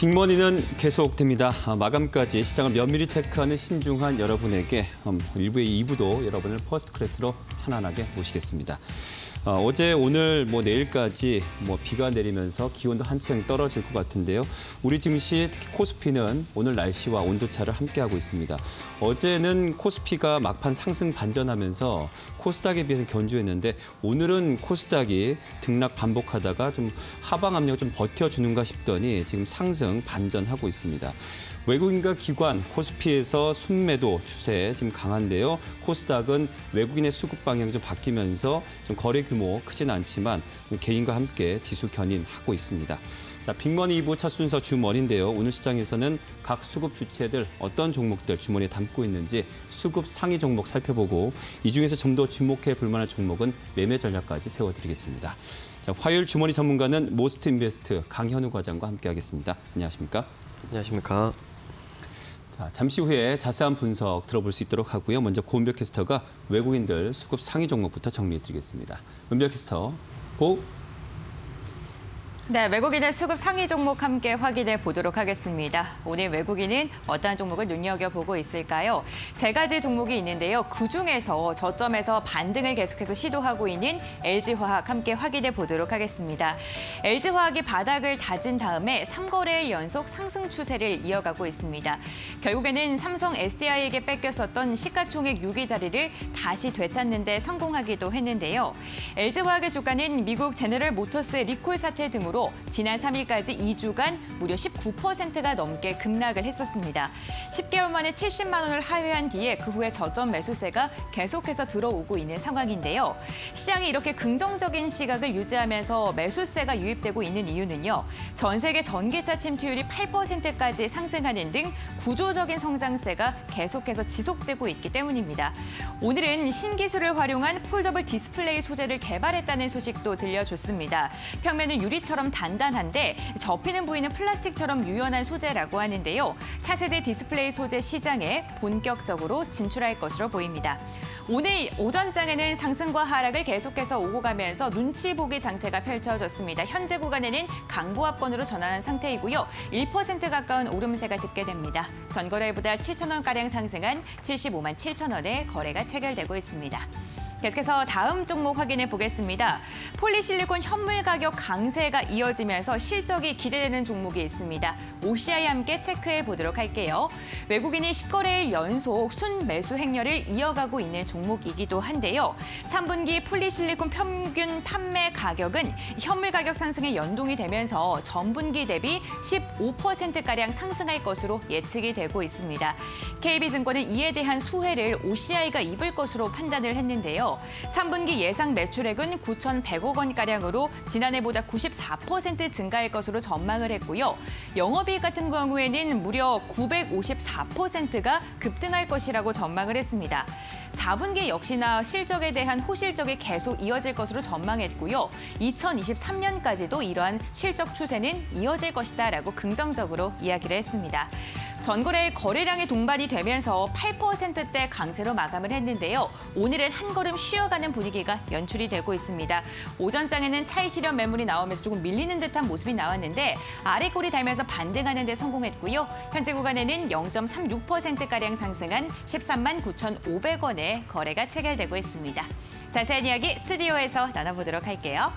빅머니는 계속됩니다. 마감까지 시장을 면밀히 체크하는 신중한 여러분에게 일부의 2부도 여러분을 퍼스트 클래스로 편안하게 모시겠습니다. 어제, 오늘, 내일까지 비가 내리면서 기온도 한층 떨어질 것 같은데요. 우리 증시, 특히 코스피는 오늘 날씨와 온도차를 함께하고 있습니다. 어제는 코스피가 막판 상승 반전하면서 코스닥에 비해서 견조했는데 오늘은 코스닥이 등락 반복하다가 좀 하방 압력 좀 버텨주는가 싶더니 지금 상승 반전하고 있습니다. 외국인과 기관, 코스피에서 순매도 추세 지금 강한데요. 코스닥은 외국인의 수급 방향이 좀 바뀌면서 좀 거래 규모 크진 않지만 개인과 함께 지수 견인하고 있습니다. 자, 빅머니 2부 첫 순서 주머니인데요. 오늘 시장에서는 각 수급 주체들 어떤 종목들 주머니에 담고 있는지 수급 상위 종목 살펴보고 이 중에서 좀 더 주목해 볼 만한 종목은 매매 전략까지 세워드리겠습니다. 자, 화요일 주머니 전문가는 모스트인베스트 강현우 과장과 함께하겠습니다. 안녕하십니까? 안녕하십니까? 자, 잠시 후에 자세한 분석 들어볼 수 있도록 하고요. 먼저 고은별 캐스터가 외국인들 수급 상위 종목부터 정리해드리겠습니다. 은별 캐스터, 고! 네, 외국인의 수급 상위 종목 함께 확인해 보도록 하겠습니다. 오늘 외국인은 어떠한 종목을 눈여겨보고 있을까요? 세 가지 종목이 있는데요. 그중에서 저점에서 반등을 계속해서 시도하고 있는 LG화학 함께 확인해 보도록 하겠습니다. LG화학이 바닥을 다진 다음에 3거래일 연속 상승 추세를 이어가고 있습니다. 결국에는 삼성 SDI에게 뺏겼었던 시가총액 6위 자리를 다시 되찾는 데 성공하기도 했는데요. LG화학의 주가는 미국 제너럴 모터스 리콜 사태 등으로 지난 3일까지 2주간 무려 19%가 넘게 급락을 했었습니다. 10개월 만에 70만 원을 하회한 뒤에 그 후에 저점 매수세가 계속해서 들어오고 있는 상황인데요. 시장이 이렇게 긍정적인 시각을 유지하면서 매수세가 유입되고 있는 이유는요. 전 세계 전기차 침투율이 8%까지 상승하는 등 구조적인 성장세가 계속해서 지속되고 있기 때문입니다. 오늘은 신기술을 활용한 폴더블 디스플레이 소재를 개발했다는 소식도 들려줬습니다. 평면은 유리처럼 단단한데 접히는 부위는 플라스틱처럼 유연한 소재라고 하는데요. 차세대 디스플레이 소재 시장에 본격적으로 진출할 것으로 보입니다. 오늘 오전장에는 상승과 하락을 계속해서 오고 가면서 눈치 보기 장세가 펼쳐졌습니다. 현재 구간에는 강보합권으로 전환한 상태이고요. 1% 가까운 오름세가 집계됩니다. 전거래일보다 7천 원가량 상승한 75만 7천 원에 거래가 체결되고 있습니다. 계속해서 다음 종목 확인해 보겠습니다. 폴리실리콘 현물 가격 강세가 이어지면서 실적이 기대되는 종목이 있습니다. OCI 함께 체크해 보도록 할게요. 외국인이 10거래일 연속 순매수 행렬을 이어가고 있는 종목이기도 한데요. 3분기 폴리실리콘 평균 판매 가격은 현물 가격 상승에 연동이 되면서 전분기 대비 15%가량 상승할 것으로 예측이 되고 있습니다. KB증권은 이에 대한 수혜를 OCI가 입을 것으로 판단을 했는데요. 3분기 예상 매출액은 9,100억 원가량으로 지난해보다 94% 증가할 것으로 전망을 했고요. 영업이익 같은 경우에는 무려 954%가 급등할 것이라고 전망을 했습니다. 4분기 역시나 실적에 대한 호실적이 계속 이어질 것으로 전망했고요. 2023년까지도 이러한 실적 추세는 이어질 것이다라고 긍정적으로 이야기를 했습니다. 전거래 거래량이 동반이 되면서 8%대 강세로 마감을 했는데요. 오늘은 한 걸음 쉬어가는 분위기가 연출이 되고 있습니다. 오전장에는 차익 실현 매물이 나오면서 조금 밀리는 듯한 모습이 나왔는데 아래 꼬리 달면서 반등하는 데 성공했고요. 현재 구간에는 0.36%가량 상승한 13만 9,500원에 거래가 체결되고 있습니다. 자세한 이야기 스튜디오에서 나눠보도록 할게요.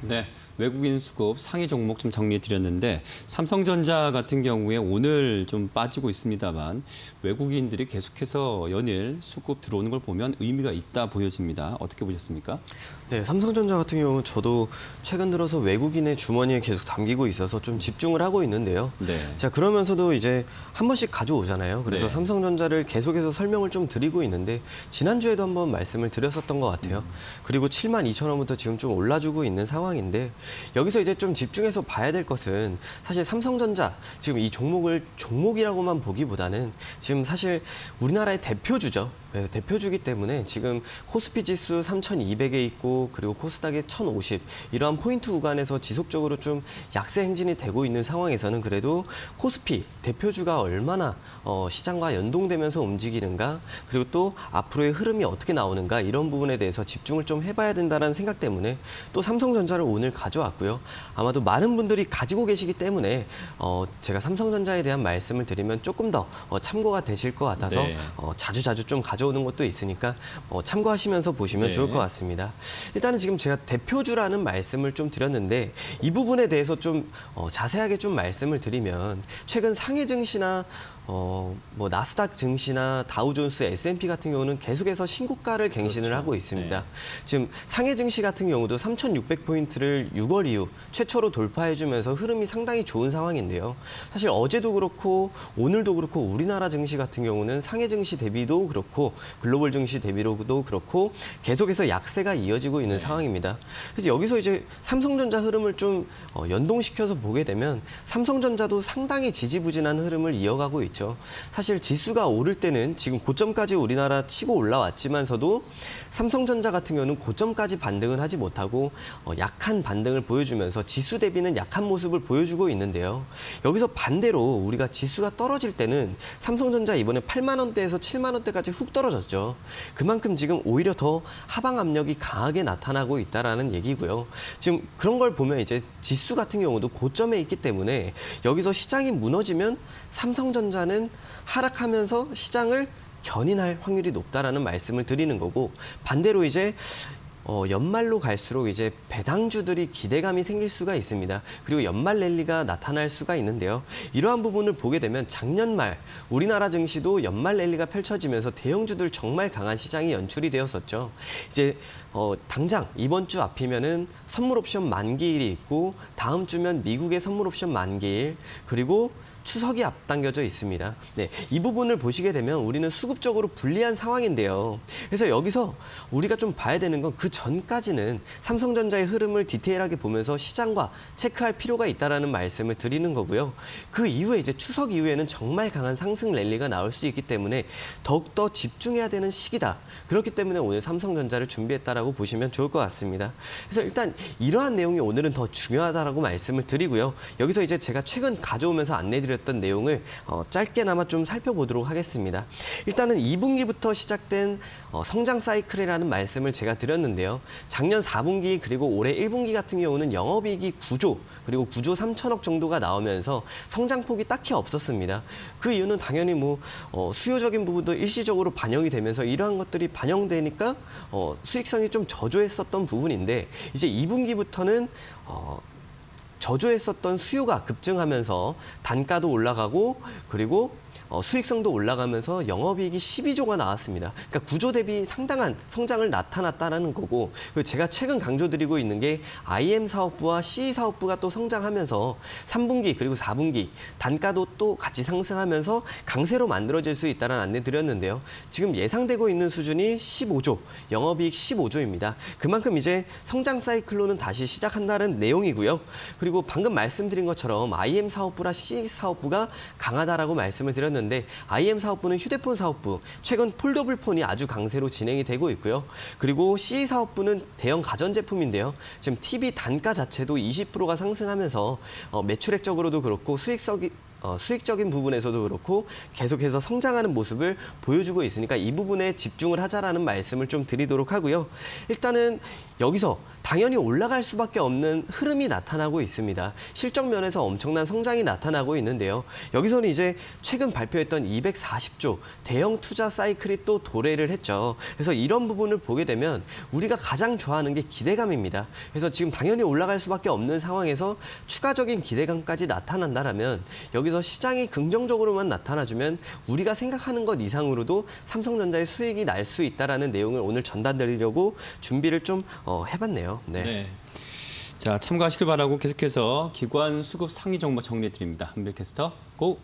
네, 외국인 수급 상위 종목 좀 정리해드렸는데 삼성전자 같은 경우에 오늘 좀 빠지고 있습니다만 외국인들이 계속해서 연일 수급 들어오는 걸 보면 의미가 있다 보여집니다. 어떻게 보셨습니까? 네, 삼성전자 같은 경우는 저도 최근 들어서 외국인의 주머니에 계속 담기고 있어서 좀 집중을 하고 있는데요. 네. 자, 그러면서도 이제 한 번씩 가져오잖아요. 그래서 네. 삼성전자를 계속해서 설명을 좀 드리고 있는데 지난주에도 한번 말씀을 드렸었던 것 같아요. 그리고 7만 2천 원부터 지금 좀 올라주고 있는 상황인데 여기서 이제 좀 집중해서 봐야 될 것은 사실 삼성전자 지금 이 종목을 종목이라고만 보기보다는 지금 사실 우리나라의 대표주죠. 네, 대표주기 때문에 지금 코스피 지수 3,200에 있고 그리고 코스닥에 1,050 이러한 포인트 구간에서 지속적으로 좀 약세 행진이 되고 있는 상황에서는 그래도 코스피 대표주가 얼마나 시장과 연동되면서 움직이는가 그리고 또 앞으로의 흐름이 어떻게 나오는가 이런 부분에 대해서 집중을 좀 해봐야 된다는 생각 때문에 또 삼성전자를 오늘 가져왔고요. 아마도 많은 분들이 가지고 계시기 때문에 제가 삼성전자에 대한 말씀을 드리면 조금 더 참고가 되실 것 같아서 네. 자주자주 좀 가져오는 것도 있으니까 참고하시면서 보시면 네. 좋을 것 같습니다. 일단은 지금 제가 대표주라는 말씀을 좀 드렸는데 이 부분에 대해서 좀 자세하게 좀 말씀을 드리면 최근 상해 증시나 뭐 나스닥 증시나 다우존스, S&P 같은 경우는 계속해서 신고가를 갱신을 그렇죠. 하고 있습니다. 네. 지금 상해 증시 같은 경우도 3,600포인트를 6월 이후 최초로 돌파해주면서 흐름이 상당히 좋은 상황인데요. 사실 어제도 그렇고 오늘도 그렇고 우리나라 증시 같은 경우는 상해 증시 대비도 그렇고 글로벌 증시 대비로도 그렇고 계속해서 약세가 이어지고 있는 상황입니다. 그래서 여기서 이제 삼성전자 흐름을 좀 연동시켜서 보게 되면 삼성전자도 상당히 지지부진한 흐름을 이어가고 있죠. 사실 지수가 오를 때는 지금 고점까지 우리나라 치고 올라왔지만서도 삼성전자 같은 경우는 고점까지 반등을 하지 못하고 약한 반등을 보여주면서 지수 대비는 약한 모습을 보여주고 있는데요. 여기서 반대로 우리가 지수가 떨어질 때는 삼성전자 이번에 8만 원대에서 7만 원대까지 훅 떨어졌죠. 그만큼 지금 오히려 더 하방 압력이 강하게 나타나고 있다라는 얘기고요. 지금 그런 걸 보면 이제 지수 같은 경우도 고점에 있기 때문에 여기서 시장이 무너지면 삼성전자는 하락하면서 시장을 견인할 확률이 높다라는 말씀을 드리는 거고 반대로 이제 연말로 갈수록 이제 배당주들이 기대감이 생길 수가 있습니다. 그리고 연말 랠리가 나타날 수가 있는데요. 이러한 부분을 보게 되면 작년 말 우리나라 증시도 연말 랠리가 펼쳐지면서 대형주들 정말 강한 시장이 연출이 되었었죠. 이제 당장 이번 주 앞이면은 선물 옵션 만기일이 있고 다음 주면 미국의 선물 옵션 만기일 그리고 추석이 앞당겨져 있습니다. 네, 이 부분을 보시게 되면 우리는 수급적으로 불리한 상황인데요. 그래서 여기서 우리가 좀 봐야 되는 건 그 전까지는 삼성전자의 흐름을 디테일하게 보면서 시장과 체크할 필요가 있다라는 말씀을 드리는 거고요. 그 이후에 이제 추석 이후에는 정말 강한 상승 랠리가 나올 수 있기 때문에 더욱더 집중해야 되는 시기다. 그렇기 때문에 오늘 삼성전자를 준비했다라고 보시면 좋을 것 같습니다. 그래서 일단 이러한 내용이 오늘은 더 중요하다라고 말씀을 드리고요. 여기서 이제 제가 최근 가져오면서 안내드렸던 내용을 짧게나마 좀 살펴보도록 하겠습니다. 일단은 2분기부터 시작된 성장 사이클이라는 말씀을 제가 드렸는데요. 작년 4분기 그리고 올해 1분기 같은 경우는 영업이익이 9조 그리고 9조 3천억 정도가 나오면서 성장폭이 딱히 없었습니다. 그 이유는 당연히 뭐 수요적인 부분도 일시적으로 반영이 되면서 이러한 것들이 반영되니까 수익성이 좀 저조했었던 부분인데 이제 2분기부터는 저조했었던 수요가 급증하면서 단가도 올라가고 그리고 수익성도 올라가면서 영업이익이 12조가 나왔습니다. 그러니까 구조 대비 상당한 성장을 나타났다는 거고 그리고 제가 최근 강조드리고 있는 게 IM 사업부와 CE 사업부가 또 성장하면서 3분기 그리고 4분기 단가도 또 같이 상승하면서 강세로 만들어질 수 있다는 안내 드렸는데요. 지금 예상되고 있는 수준이 15조, 영업이익 15조입니다. 그만큼 이제 성장 사이클로는 다시 시작한다는 내용이고요. 그리고 방금 말씀드린 것처럼 IM 사업부라 CE 사업부가 강하다라고 말씀을 드렸는데 IM 사업부는 휴대폰 사업부, 최근 폴더블 폰이 아주 강세로 진행이 되고 있고요. 그리고 CE 사업부는 대형 가전제품인데요. 지금 TV 단가 자체도 20%가 상승하면서 매출액적으로도 그렇고 수익적인 부분에서도 그렇고 계속해서 성장하는 모습을 보여주고 있으니까 이 부분에 집중을 하자라는 말씀을 좀 드리도록 하고요. 일단은 여기서 당연히 올라갈 수밖에 없는 흐름이 나타나고 있습니다. 실적 면에서 엄청난 성장이 나타나고 있는데요. 여기서는 이제 최근 발표했던 240조 대형 투자 사이클이 또 도래를 했죠. 그래서 이런 부분을 보게 되면 우리가 가장 좋아하는 게 기대감입니다. 그래서 지금 당연히 올라갈 수밖에 없는 상황에서 추가적인 기대감까지 나타난다라면 여기서 시장이 긍정적으로만 나타나주면 우리가 생각하는 것 이상으로도 삼성전자의 수익이 날 수 있다라는 내용을 오늘 전달드리려고 준비를 좀 해봤네요. 네. 자, 참고하시길 바라고 계속해서 기관 수급 상위 종목 정리해 드립니다. 한별 캐스터 고!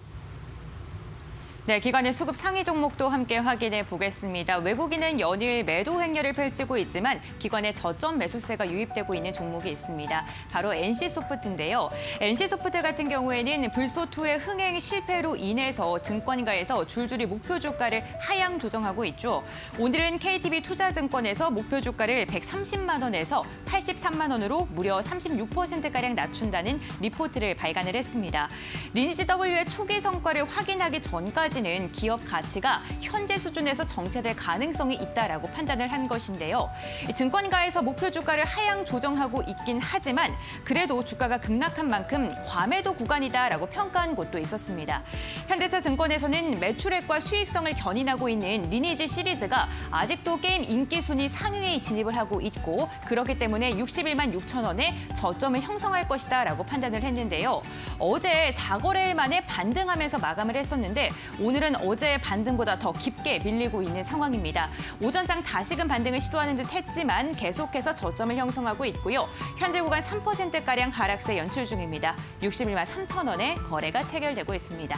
네, 기관의 수급 상위 종목도 함께 확인해 보겠습니다. 외국인은 연일 매도 행렬을 펼치고 있지만 기관의 저점 매수세가 유입되고 있는 종목이 있습니다. 바로 NC소프트인데요. NC소프트 같은 경우에는 불소2의 흥행 실패로 인해서 증권가에서 줄줄이 목표 주가를 하향 조정하고 있죠. 오늘은 KTB투자증권에서 목표 주가를 130만 원에서 83만 원으로 무려 36%가량 낮춘다는 리포트를 발간을 했습니다. 리니지 W의 초기 성과를 확인하기 전까지는 기업 가치가 현재 수준에서 정체될 가능성이 있다라고 판단을 한 것인데요. 증권가에서 목표 주가를 하향 조정하고 있긴 하지만 그래도 주가가 급락한 만큼 과매도 구간이다라고 평가한 곳도 있었습니다. 현대차증권에서는 매출액과 수익성을 견인하고 있는 리니지 시리즈가 아직도 게임 인기 순위 상위에 진입을 하고 있고 그렇기 때문에 61만 6천 원에 저점을 형성할 것이다라고 판단을 했는데요. 어제 4거래일 만에 반등하면서 마감을 했었는데 오늘은 어제의 반등보다 더 깊게 밀리고 있는 상황입니다. 오전장 다시금 반등을 시도하는 듯 했지만 계속해서 저점을 형성하고 있고요. 현재 구간 3%가량 하락세 연출 중입니다. 61만 3천 원에 거래가 체결되고 있습니다.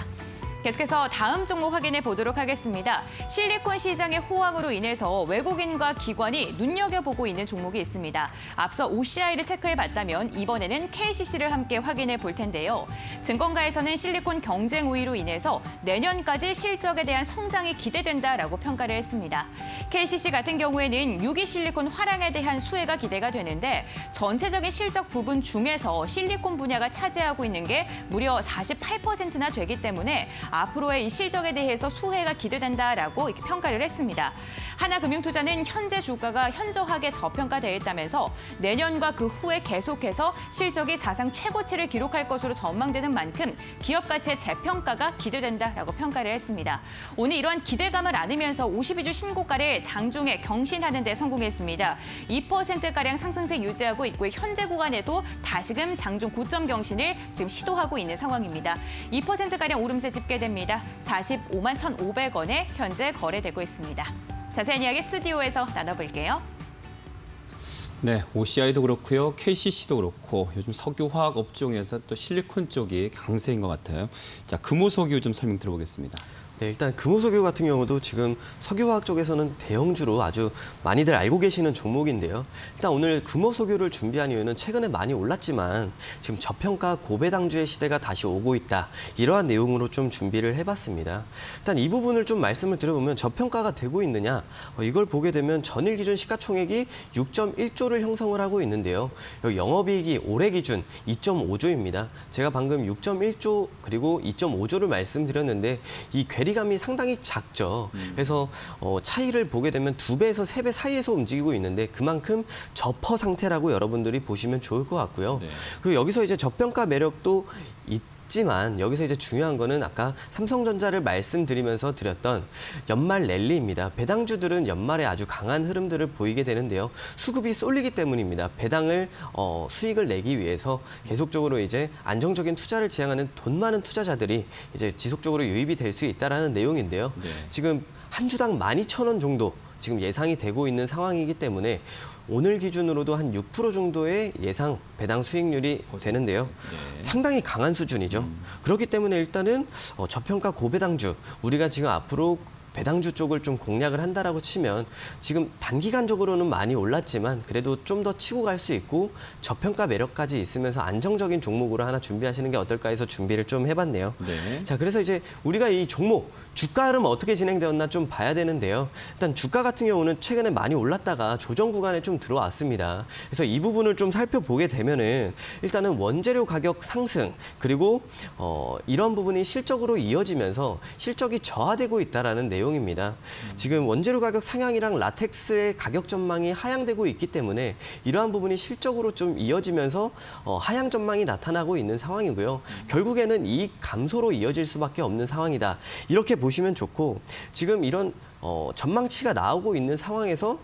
계속해서 다음 종목 확인해 보도록 하겠습니다. 실리콘 시장의 호황으로 인해서 외국인과 기관이 눈여겨보고 있는 종목이 있습니다. 앞서 OCI를 체크해 봤다면 이번에는 KCC를 함께 확인해 볼 텐데요. 증권가에서는 실리콘 경쟁 우위로 인해서 내년까지 실적에 대한 성장이 기대된다라고 평가를 했습니다. KCC 같은 경우에는 6위 실리콘 화랑에 대한 수혜가 기대가 되는데 전체적인 실적 부분 중에서 실리콘 분야가 차지하고 있는 게 무려 48%나 되기 때문에 앞으로의 이 실적에 대해서 수혜가 기대된다라고 이렇게 평가를 했습니다. 하나금융투자는 현재 주가가 현저하게 저평가되어 있다면서 내년과 그 후에 계속해서 실적이 사상 최고치를 기록할 것으로 전망되는 만큼 기업 가치의 재평가가 기대된다라고 평가를 했습니다. 오늘 이러한 기대감을 안으면서 52주 신고가를 장중에 경신하는 데 성공했습니다. 2%가량 상승세 유지하고 있고 현재 구간에도 다시금 장중 고점 경신을 지금 시도하고 있는 상황입니다. 2%가량 오름세 집계됩니다. 45만 1,500원에 현재 거래되고 있습니다. 자세한 이야기 스튜디오에서 나눠볼게요. 네, OCI도 그렇고요, KCC도 그렇고 요즘 석유화학 업종에서 또 실리콘 쪽이 강세인 것 같아요. 자, 금호석유 좀 설명 들어보겠습니다. 네, 일단 금호석유 같은 경우도 지금 석유화학 쪽에서는 대형주로 아주 많이들 알고 계시는 종목인데요. 일단 오늘 금호석유를 준비한 이유는 최근에 많이 올랐지만 지금 저평가 고배당주의 시대가 다시 오고 있다. 이러한 내용으로 좀 준비를 해봤습니다. 일단 이 부분을 좀 말씀을 드려보면 저평가가 되고 있느냐 이걸 보게 되면 전일 기준 시가총액이 6.1조를 형성을 하고 있는데요. 여기 영업이익이 올해 기준 2.5조입니다. 제가 방금 6.1조 그리고 2.5조를 말씀드렸는데 이 괴리감이 상당히 작죠. 그래서 차이를 보게 되면 2배에서 3배 사이에서 움직이고 있는데 그만큼 저퍼 상태라고 여러분들이 보시면 좋을 것 같고요. 네. 그리고 여기서 이제 저평가 매력도 있지만 여기서 이제 중요한 거는 아까 삼성전자를 말씀드리면서 드렸던 연말 랠리입니다. 배당주들은 연말에 아주 강한 흐름들을 보이게 되는데요. 수급이 쏠리기 때문입니다. 배당을 수익을 내기 위해서 계속적으로 이제 안정적인 투자를 지향하는 돈 많은 투자자들이 이제 지속적으로 유입이 될 수 있다라는 내용인데요. 네. 지금 한 주당 12,000원 정도 지금 예상이 되고 있는 상황이기 때문에 오늘 기준으로도 한 6% 정도의 예상 배당 수익률이 되는데요. 네. 상당히 강한 수준이죠. 그렇기 때문에 일단은 저평가 고배당주, 우리가 지금 앞으로 배당주 쪽을 좀 공략을 한다라고 치면 지금 단기간적으로는 많이 올랐지만 그래도 좀 더 치고 갈 수 있고 저평가 매력까지 있으면서 안정적인 종목으로 하나 준비하시는 게 어떨까 해서 준비를 좀 해봤네요. 네. 자, 그래서 이제 우리가 이 종목 주가 흐름 어떻게 진행되었나 좀 봐야 되는데요. 일단 주가 같은 경우는 최근에 많이 올랐다가 조정 구간에 좀 들어왔습니다. 그래서 이 부분을 좀 살펴보게 되면은 일단은 원재료 가격 상승 그리고 이런 부분이 실적으로 이어지면서 실적이 저하되고 있다라는 내용입니다. 지금 원재료 가격 상향이랑 라텍스의 가격 전망이 하향되고 있기 때문에 이러한 부분이 실적으로 좀 이어지면서 하향 전망이 나타나고 있는 상황이고요. 결국에는 이익 감소로 이어질 수밖에 없는 상황이다. 이렇게 보시면 좋고 지금 이런 전망치가 나오고 있는 상황에서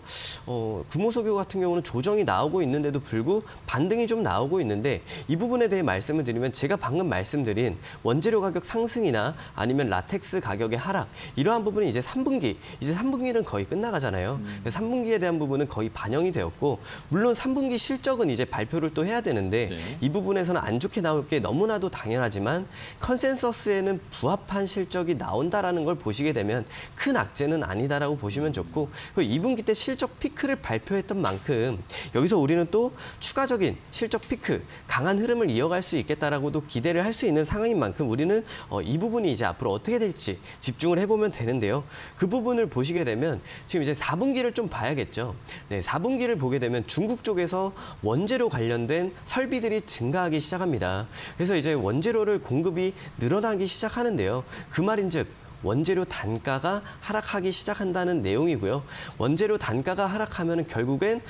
금호석유 같은 경우는 조정이 나오고 있는데도 불구 반등이 좀 나오고 있는데 이 부분에 대해 말씀을 드리면 제가 방금 말씀드린 원재료 가격 상승이나 아니면 라텍스 가격의 하락 이러한 부분이 이제 3분기는 거의 끝나가잖아요. 3분기에 대한 부분은 거의 반영이 되었고 물론 3분기 실적은 이제 발표를 또 해야 되는데 네. 이 부분에서는 안 좋게 나올 게 너무나도 당연하지만 컨센서스에는 부합한 실적이 나온다라는 걸 보시게 되면 큰 악재는 아니다라고 보시면 좋고 그리고 2분기 때 실적 피크를 발표했던 만큼 여기서 우리는 또 추가적인 실적 피크, 강한 흐름을 이어갈 수 있겠다라고도 기대를 할 수 있는 상황인 만큼 우리는 이 부분이 이제 앞으로 어떻게 될지 집중을 해보면 되는데요. 그 부분을 보시게 되면 지금 이제 4분기를 좀 봐야겠죠. 네, 4분기를 보게 되면 중국 쪽에서 원재료 관련된 설비들이 증가하기 시작합니다. 그래서 이제 원재료를 공급이 늘어나기 시작하는데요. 그 말인즉 원재료 단가가 하락하기 시작한다는 내용이고요. 원재료 단가가 하락하면 결국엔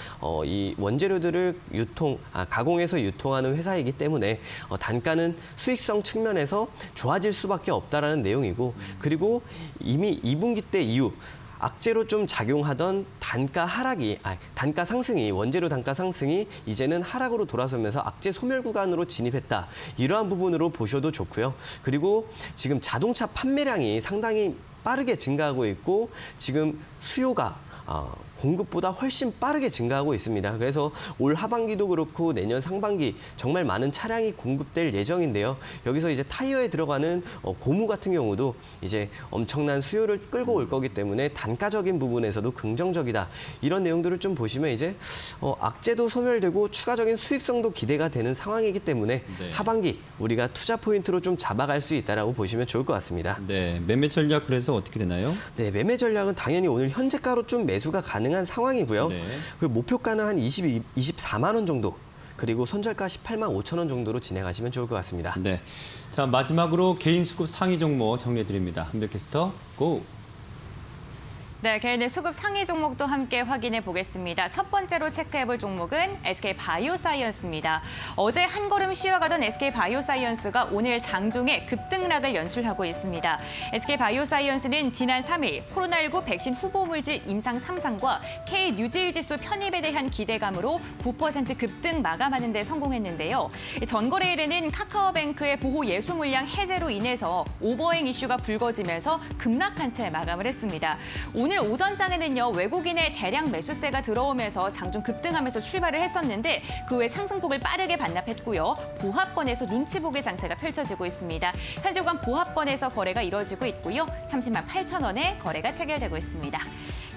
이 원재료들을 가공해서 유통하는 회사이기 때문에 단가는 수익성 측면에서 좋아질 수밖에 없다라는 내용이고 그리고 이미 2분기 때 이후 악재로 좀 작용하던 단가 상승이 원재료 단가 상승이 이제는 하락으로 돌아서면서 악재 소멸 구간으로 진입했다. 이러한 부분으로 보셔도 좋고요. 그리고 지금 자동차 판매량이 상당히 빠르게 증가하고 있고 지금 수요가 공급보다 훨씬 빠르게 증가하고 있습니다. 그래서 올 하반기도 그렇고 내년 상반기 정말 많은 차량이 공급될 예정인데요. 여기서 이제 타이어에 들어가는 고무 같은 경우도 이제 엄청난 수요를 끌고 올 거기 때문에 단가적인 부분에서도 긍정적이다. 이런 내용들을 좀 보시면 이제 악재도 소멸되고 추가적인 수익성도 기대가 되는 상황이기 때문에 네. 하반기 우리가 투자 포인트로 좀 잡아갈 수 있다라고 보시면 좋을 것 같습니다. 네, 매매 전략 그래서 어떻게 되나요? 네, 매매 전략은 당연히 오늘 현재가로 좀 매수가 가능한 상황이고요. 네. 그리고 목표가는 한 24만 원 정도, 그리고 손절가 18만 5천 원 정도로 진행하시면 좋을 것 같습니다. 네. 자, 마지막으로 개인 수급 상위 종목 정리해 드립니다. 한별캐스터 고. 네, 개인의 수급 상위 종목도 함께 확인해 보겠습니다. 첫 번째로 체크해 볼 종목은 SK 바이오사이언스입니다. 어제 한 걸음 쉬어가던 SK 바이오사이언스가 오늘 장중에 급등락을 연출하고 있습니다. SK 바이오사이언스는 지난 3일 코로나19 백신 후보 물질 임상 3상과 K 뉴질 지수 편입에 대한 기대감으로 9% 급등 마감하는 데 성공했는데요. 전거래일에는 카카오뱅크의 보호 예수 물량 해제로 인해서 오버행 이슈가 불거지면서 급락한 채 마감을 했습니다. 오늘 오전장에는요, 외국인의 대량 매수세가 들어오면서 장중 급등하면서 출발을 했었는데 그 후에 상승폭을 빠르게 반납했고요. 보합권에서 눈치 보기 장세가 펼쳐지고 있습니다. 현재 구간 보합권에서 거래가 이루어지고 있고요. 30만 8천 원에 거래가 체결되고 있습니다.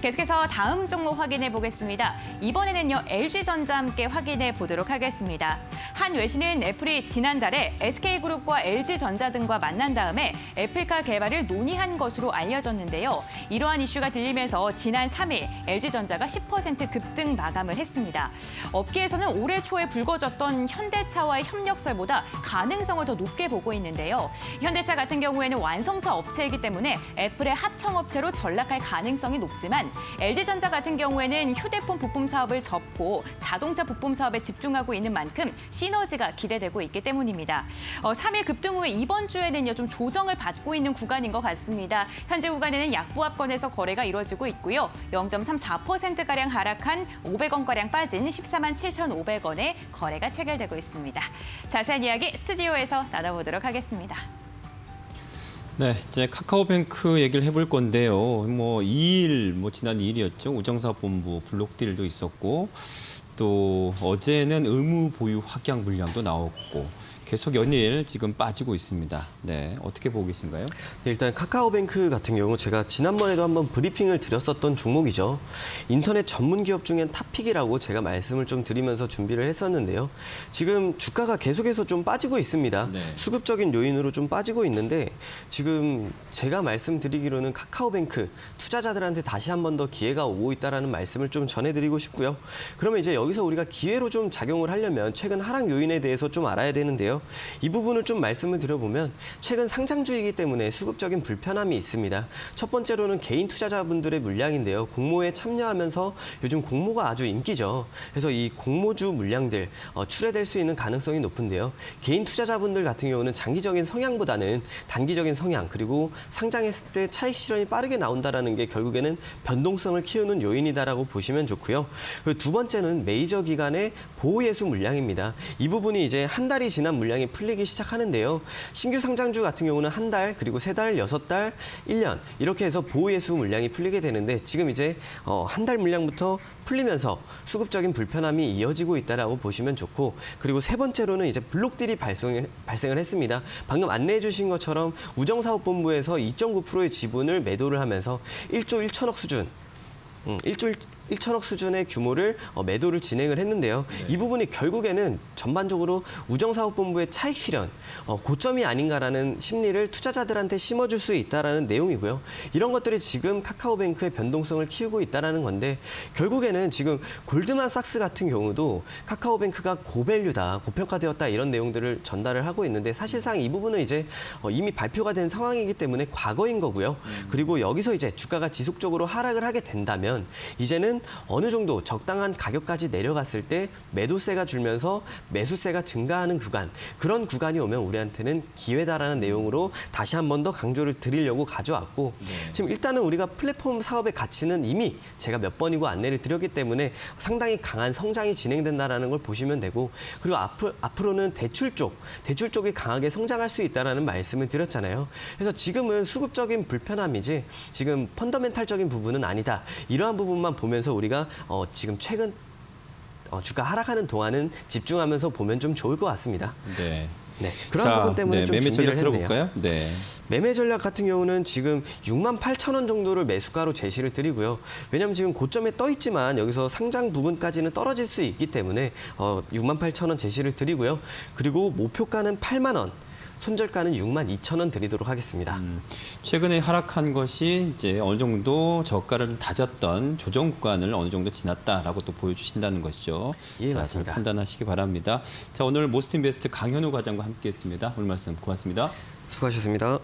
계속해서 다음 종목 확인해 보겠습니다. 이번에는요, LG전자 함께 확인해 보도록 하겠습니다. 한 외신은 애플이 지난달에 SK그룹과 LG전자 등과 만난 다음에 애플카 개발을 논의한 것으로 알려졌는데요. 이러한 이슈가 들리면서 지난 3일 LG전자가 10% 급등 마감을 했습니다. 업계에서는 올해 초에 불거졌던 현대차와의 협력설보다 가능성을 더 높게 보고 있는데요. 현대차 같은 경우에는 완성차 업체이기 때문에 애플의 합청업체로 전락할 가능성이 높지만 LG전자 같은 경우에는 휴대폰 부품 사업을 접고 자동차 부품 사업에 집중하고 있는 만큼 시너지가 기대되고 있기 때문입니다. 3일 급등 후에 이번 주에는요, 좀 조정을 받고 있는 구간인 것 같습니다. 현재 구간에는 약보합권에서 거래가 이루어지고 있고요. 0.34%가량 하락한 500원가량 빠진 14만 7,500원에 거래가 체결되고 있습니다. 자세한 이야기 스튜디오에서 나눠보도록 하겠습니다. 네, 이제 카카오뱅크 얘기를 해볼 건데요. 지난 2일이었죠. 우정사업본부 블록딜도 있었고, 또 어제는 의무 보유 확약 물량도 나왔고, 계속 연일 지금 빠지고 있습니다. 네, 어떻게 보고 계신가요? 네, 일단 카카오뱅크 같은 경우 제가 지난번에도 한번 브리핑을 드렸었던 종목이죠. 인터넷 전문 기업 중엔 탑픽이라고 제가 말씀을 좀 드리면서 준비를 했었는데요. 지금 주가가 계속해서 좀 빠지고 있습니다. 네. 수급적인 요인으로 좀 빠지고 있는데 지금 제가 말씀드리기로는 카카오뱅크 투자자들한테 다시 한 번 더 기회가 오고 있다라는 말씀을 좀 전해드리고 싶고요. 그러면 이제 여기서 우리가 기회로 좀 작용을 하려면 최근 하락 요인에 대해서 좀 알아야 되는데요. 이 부분을 좀 말씀을 드려보면 최근 상장주이기 때문에 수급적인 불편함이 있습니다. 첫 번째로는 개인 투자자분들의 물량인데요. 공모에 참여하면서 요즘 공모가 아주 인기죠. 그래서 이 공모주 물량들 출회될 수 있는 가능성이 높은데요. 개인 투자자분들 같은 경우는 장기적인 성향보다는 단기적인 성향 그리고 상장했을 때 차익 실현이 빠르게 나온다라는 게 결국에는 변동성을 키우는 요인이다라고 보시면 좋고요. 그리고 두 번째는 메이저 기관의 보호예수 물량입니다. 이 부분이 이제 한 달이 지난 물량이 풀리기 시작하는데요. 신규 상장주 같은 경우는 한 달, 그리고 세 달, 6달, 1년 이렇게 해서 보호예수 물량이 풀리게 되는데 지금 이제 한 달 물량부터 풀리면서 수급적인 불편함이 이어지고 있다라고 보시면 좋고 그리고 세 번째로는 이제 블록딜이 발생을 했습니다. 방금 안내해 주신 것처럼 우정사업본부에서 2.9%의 지분을 매도를 하면서 1조 1천억 수준 1천억 수준의 규모를 매도를 진행을 했는데요. 이 부분이 결국에는 전반적으로 우정사업본부의 차익 실현, 고점이 아닌가라는 심리를 투자자들한테 심어줄 수 있다라는 내용이고요. 이런 것들이 지금 카카오뱅크의 변동성을 키우고 있다라는 건데 결국에는 지금 골드만삭스 같은 경우도 카카오뱅크가 고밸류다, 고평가되었다 이런 내용들을 전달을 하고 있는데 사실상 이 부분은 이제 이미 발표가 된 상황이기 때문에 과거인 거고요. 그리고 여기서 이제 주가가 지속적으로 하락을 하게 된다면 이제는 어느 정도 적당한 가격까지 내려갔을 때 매도세가 줄면서 매수세가 증가하는 구간, 그런 구간이 오면 우리한테는 기회다라는 내용으로 다시 한 번 더 강조를 드리려고 가져왔고 지금 일단은 우리가 플랫폼 사업의 가치는 이미 제가 몇 번이고 안내를 드렸기 때문에 상당히 강한 성장이 진행된다라는 걸 보시면 되고 그리고 앞으로는 대출 쪽이 강하게 성장할 수 있다라는 말씀을 드렸잖아요. 그래서 지금은 수급적인 불편함이지 지금 펀더멘탈적인 부분은 아니다. 이러한 부분만 보면서 우리가 지금 최근 주가 하락하는 동안은 집중하면서 보면 좀 좋을 것 같습니다. 네. 네, 그런 부분 때문에 좀 매매 전략 준비를 했네요. 들어볼까요? 네. 매매 전략 같은 경우는 지금 68,000원 정도를 매수가로 제시를 드리고요. 왜냐하면 지금 고점에 떠 있지만 여기서 상장 부분까지는 떨어질 수 있기 때문에 68,000원 제시를 드리고요. 그리고 목표가는 8만 원. 손절가는 62,000원 드리도록 하겠습니다. 최근에 하락한 것이 이제 어느 정도 저가를 다졌던 조정 구간을 어느 정도 지났다라고 또 보여주신다는 것이죠. 예, 자, 맞습니다. 잘 판단하시기 바랍니다. 자, 오늘 모스트인베스트 강현우 과장과 함께했습니다. 오늘 말씀 고맙습니다. 수고하셨습니다.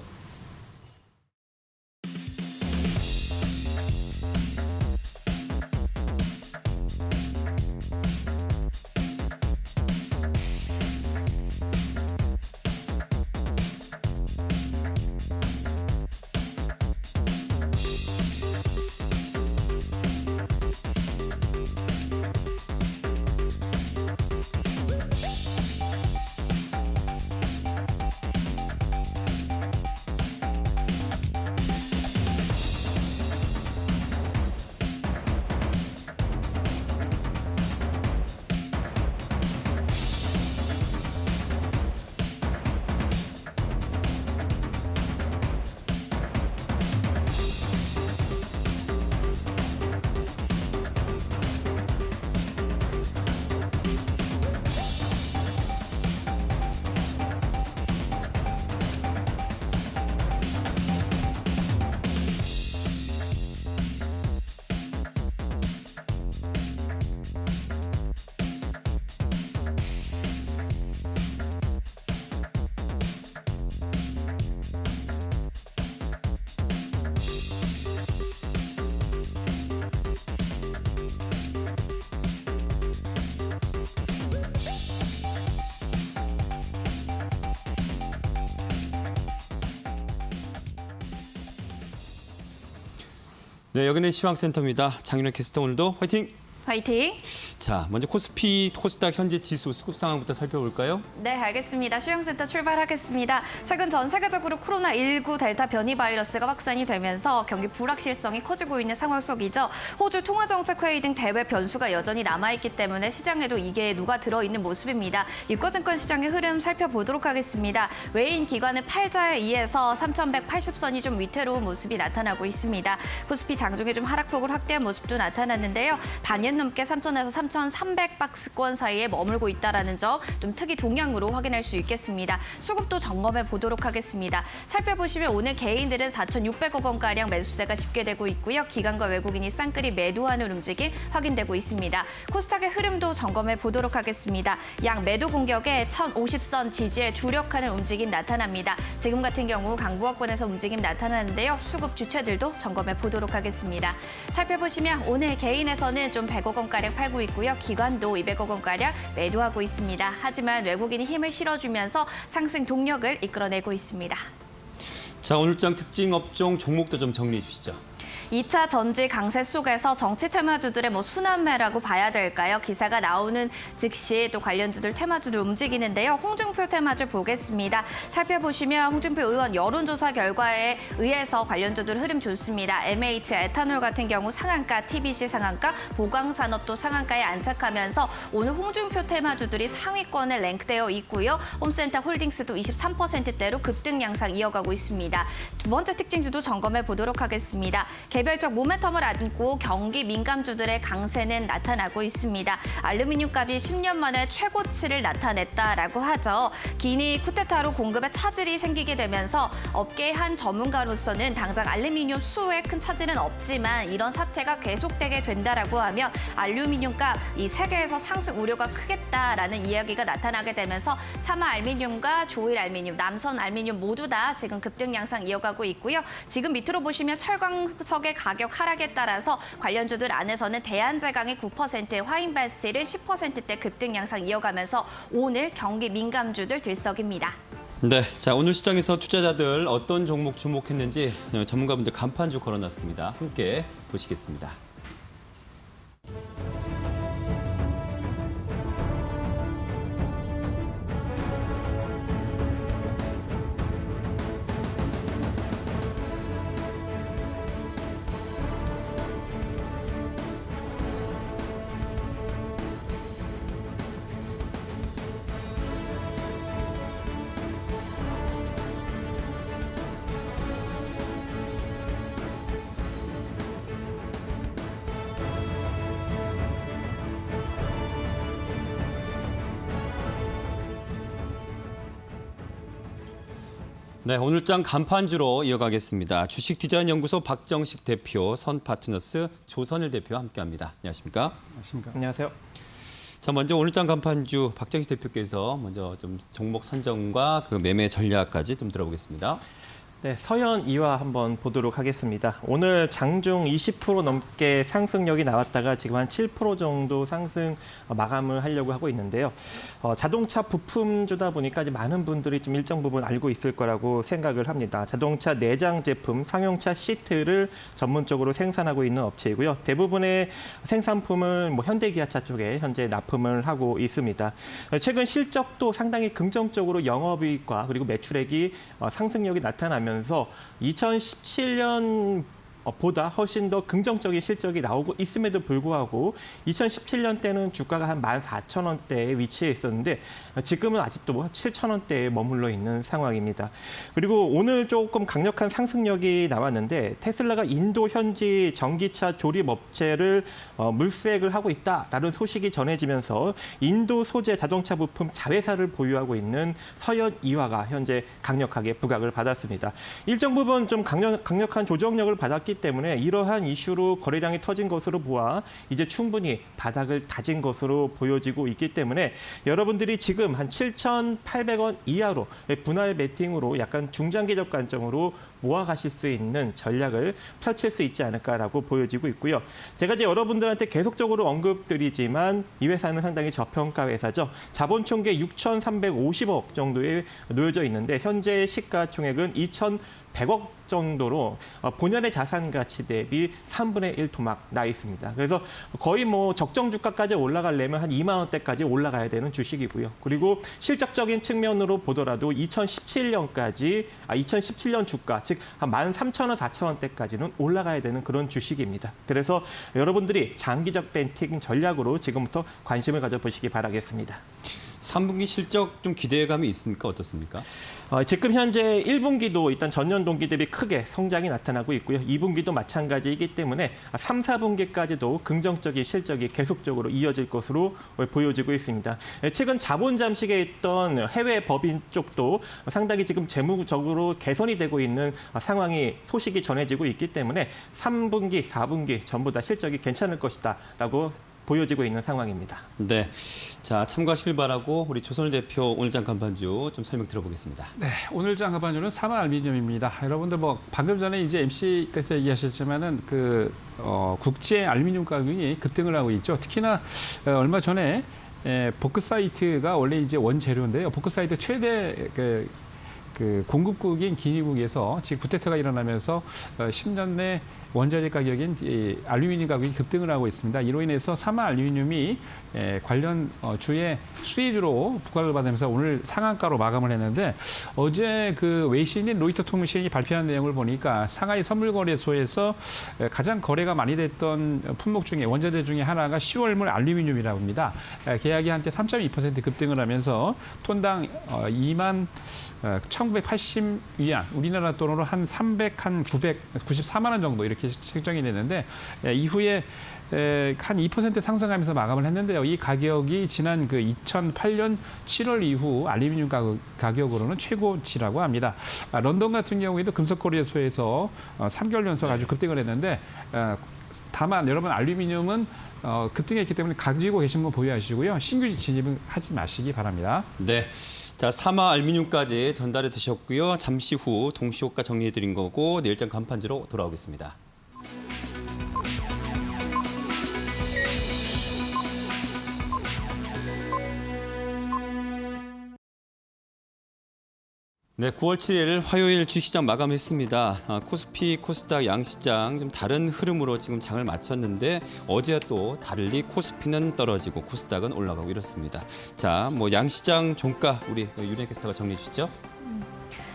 네, 여기는 시황센터입니다. 장윤호 캐스터 오늘도 화이팅! 화이팅! 자, 먼저 코스피, 코스닥 현재 지수 수급 상황부터 살펴볼까요? 네, 알겠습니다. 시황센터 출발하겠습니다. 최근 전 세계적으로 코로나19 델타 변이 바이러스가 확산이 되면서 경기 불확실성이 커지고 있는 상황 속이죠. 호주 통화정책회의 등 대외 변수가 여전히 남아있기 때문에 시장에도 이게 녹아 들어있는 모습입니다. 유가증권 시장의 흐름 살펴보도록 하겠습니다. 외인 기관의 팔자에 의해서 3,180선이 좀 위태로운 모습이 나타나고 있습니다. 코스피 장중에 좀 하락폭을 확대한 모습도 나타났는데요. 반년 넘게 3,000에서 13,300박스권 사이에 머물고 있다는 점 좀 특이 동향으로 확인할 수 있겠습니다. 수급도 점검해 보도록 하겠습니다. 살펴보시면 오늘 개인들은 4,600억 원가량 매수세가 집계되고 있고요. 기관과 외국인이 쌍끌이 매도하는 움직임 확인되고 있습니다. 코스닥의 흐름도 점검해 보도록 하겠습니다. 양 매도 공격에 1,050선 지지에 주력하는 움직임 나타납니다. 지금 같은 경우 강보합권에서 움직임 나타나는데요. 수급 주체들도 점검해 보도록 하겠습니다. 살펴보시면 오늘 개인에서는 좀 100억 원가량 팔고 있고요. 기관도 200억 원가량 매도하고 있습니다. 하지만 외국인이 힘을 실어주면서 상승 동력을 이끌어내고 있습니다. 자, 오늘장 특징 업종 종목도 좀 정리해 주시죠. 2차 전지 강세 속에서 정치 테마주들의 순환매라고 봐야 될까요? 기사가 나오는 즉시 또 관련주들 테마주들 움직이는데요. 홍준표 테마주 보겠습니다. 살펴보시면 홍준표 의원 여론조사 결과에 의해서 관련주들 흐름 좋습니다. MH 에탄올 같은 경우 상한가, TBC 상한가, 보강산업도 상한가에 안착하면서 오늘 홍준표 테마주들이 상위권에 랭크되어 있고요. 홈센터 홀딩스도 23%대로 급등 양상 이어가고 있습니다. 두 번째 특징주도 점검해 보도록 하겠습니다. 개별적 모멘텀을 안고 경기 민감주들의 강세는 나타나고 있습니다. 알루미늄 값이 10년 만에 최고치를 나타냈다라고 하죠. 기니 쿠데타로 공급에 차질이 생기게 되면서 업계의 한 전문가로서는 당장 알루미늄 수요에 큰 차질은 없지만 이런 사태가 계속되게 된다라고 하면 알루미늄 값 이 세계에서 상승 우려가 크겠다라는 이야기가 나타나게 되면서 사마 알루미늄과 조일 알루미늄, 남선 알루미늄 모두 다 지금 급등 양상 이어가고 있고요. 지금 밑으로 보시면 철광석의 가격 하락에 따라서 관련주들 안에서는 대한제강이 9%, 화인바스틸은 10%대 급등 양상 이어가면서 오늘 경기 민감주들 들썩입니다. 네, 자 오늘 시장에서 투자자들 어떤 종목 주목했는지 전문가분들 간판주 걸어놨습니다. 함께 보시겠습니다. 네, 오늘장 간판주로 이어가겠습니다. 주식디자인연구소 박정식 대표, 선파트너스 조선일 대표와 함께합니다. 안녕하십니까? 안녕하십니까? 안녕하세요. 자, 먼저 오늘장 간판주 박정식 대표께서 먼저 좀 종목 선정과 그 매매 전략까지 좀 들어보겠습니다. 네, 서현 이화 한번 보도록 하겠습니다. 오늘 장중 20% 넘게 상승력이 나왔다가 지금 한 7% 정도 상승 마감을 하려고 하고 있는데요. 자동차 부품주다 보니까 이제 많은 분들이 좀 일정 부분 알고 있을 거라고 생각을 합니다. 자동차 내장 제품, 상용차 시트를 전문적으로 생산하고 있는 업체이고요. 대부분의 생산품을 현대기아차 쪽에 현재 납품을 하고 있습니다. 최근 실적도 상당히 긍정적으로 영업이익과 그리고 매출액이 상승력이 나타나면서 2017년 보다 훨씬 더 긍정적인 실적이 나오고 있음에도 불구하고 2017년 때는 주가가 한 14,000원대에 위치해 있었는데 지금은 아직도 7,000원대에 머물러 있는 상황입니다. 그리고 오늘 조금 강력한 상승력이 나왔는데 테슬라가 인도 현지 전기차 조립 업체를 물색을 하고 있다라는 소식이 전해지면서 인도 소재 자동차 부품 자회사를 보유하고 있는 서현 이화가 현재 강력하게 부각을 받았습니다. 일정 부분 좀 강력한 조정력을 받았기 때문에 이러한 이슈로 거래량이 터진 것으로 보아 이제 충분히 바닥을 다진 것으로 보여지고 있기 때문에 여러분들이 지금 한 7,800원 이하로 분할 베팅으로 약간 중장기적 관점으로 모아가실 수 있는 전략을 펼칠 수 있지 않을까라고 보여지고 있고요. 제가 이제 여러분들한테 계속적으로 언급드리지만 이 회사는 상당히 저평가 회사죠. 자본 총계 6,350억 정도에 놓여져 있는데 현재 시가총액은 2,100억 정도로 본연의 자산 가치 대비 3분의 1 토막 나 있습니다. 그래서 거의 적정 주가까지 올라가려면 한 2만 원대까지 올라가야 되는 주식이고요. 그리고 실적적인 측면으로 보더라도 2017년 주가, 즉 한 13,000원, 4,000원대까지는 올라가야 되는 그런 주식입니다. 그래서 여러분들이 장기적 벤팅 전략으로 지금부터 관심을 가져보시기 바라겠습니다. 3분기 실적 좀 기대감이 있습니까? 어떻습니까? 지금 현재 1분기도 일단 전년 동기 대비 크게 성장이 나타나고 있고요. 2분기도 마찬가지이기 때문에 3, 4분기까지도 긍정적인 실적이 계속적으로 이어질 것으로 보여지고 있습니다. 최근 자본 잠식에 있던 해외 법인 쪽도 상당히 지금 재무적으로 개선이 되고 있는 상황이 소식이 전해지고 있기 때문에 3분기, 4분기 전부 다 실적이 괜찮을 것이다라고 보여지고 있는 상황입니다. 네, 자 참고하시길 바라고 우리 조선일 대표 오늘장 간판주 좀 설명 들어보겠습니다. 네, 오늘장 간판주는 사마알루미늄입니다. 여러분들 뭐 방금 전에 이제 MC께서 얘기하셨지만은 국제 알루미늄 가격이 급등을 하고 있죠. 특히나 얼마 전에 보크사이트가 원래 이제 원재료인데요. 보크사이트 최대 그 공급국인 기니국에서 지금 쿠데타가 일어나면서 10년 내 원자재 가격인 이 알루미늄 가격이 급등을 하고 있습니다. 이로 인해서 사마 알루미늄이 관련 주의 수혜주로 부각을 받으면서 오늘 상한가로 마감을 했는데 어제 그 외신인 로이터 통신이 발표한 내용을 보니까 상하이 선물거래소에서 가장 거래가 많이 됐던 품목 중에 원자재 중에 하나가 10월물 알루미늄이라고 합니다. 계약이 한때 3.2% 급등을 하면서 톤당 2만 1,980위안, 우리나라 돈으로 한 994만 원 정도 이렇게 책정이 됐는데 이후에 한 2% 상승하면서 마감을 했는데요. 이 가격이 지난 그 2008년 7월 이후 알루미늄 가격으로는 최고치라고 합니다. 런던 같은 경우에도 금속거래소에서 3개월 연속 아주 급등을 했는데 다만 여러분 알루미늄은 급등했기 때문에 가지고 계신 건 보유하시고요. 신규 진입은 하지 마시기 바랍니다. 네, 자 사마 알루미늄까지 전달해 주셨고요. 잠시 후 동시호가 정리해 드린 거고 내일장 간판주로 돌아오겠습니다. 네, 9월 7일 화요일 주시장 마감했습니다. 코스피, 코스닥 양시장 좀 다른 흐름으로 지금 장을 마쳤는데 어제와 또 달리 코스피는 떨어지고 코스닥은 올라가고 이렇습니다. 자, 뭐 양시장 종가 우리 유린 캐스터가 정리해 주시죠.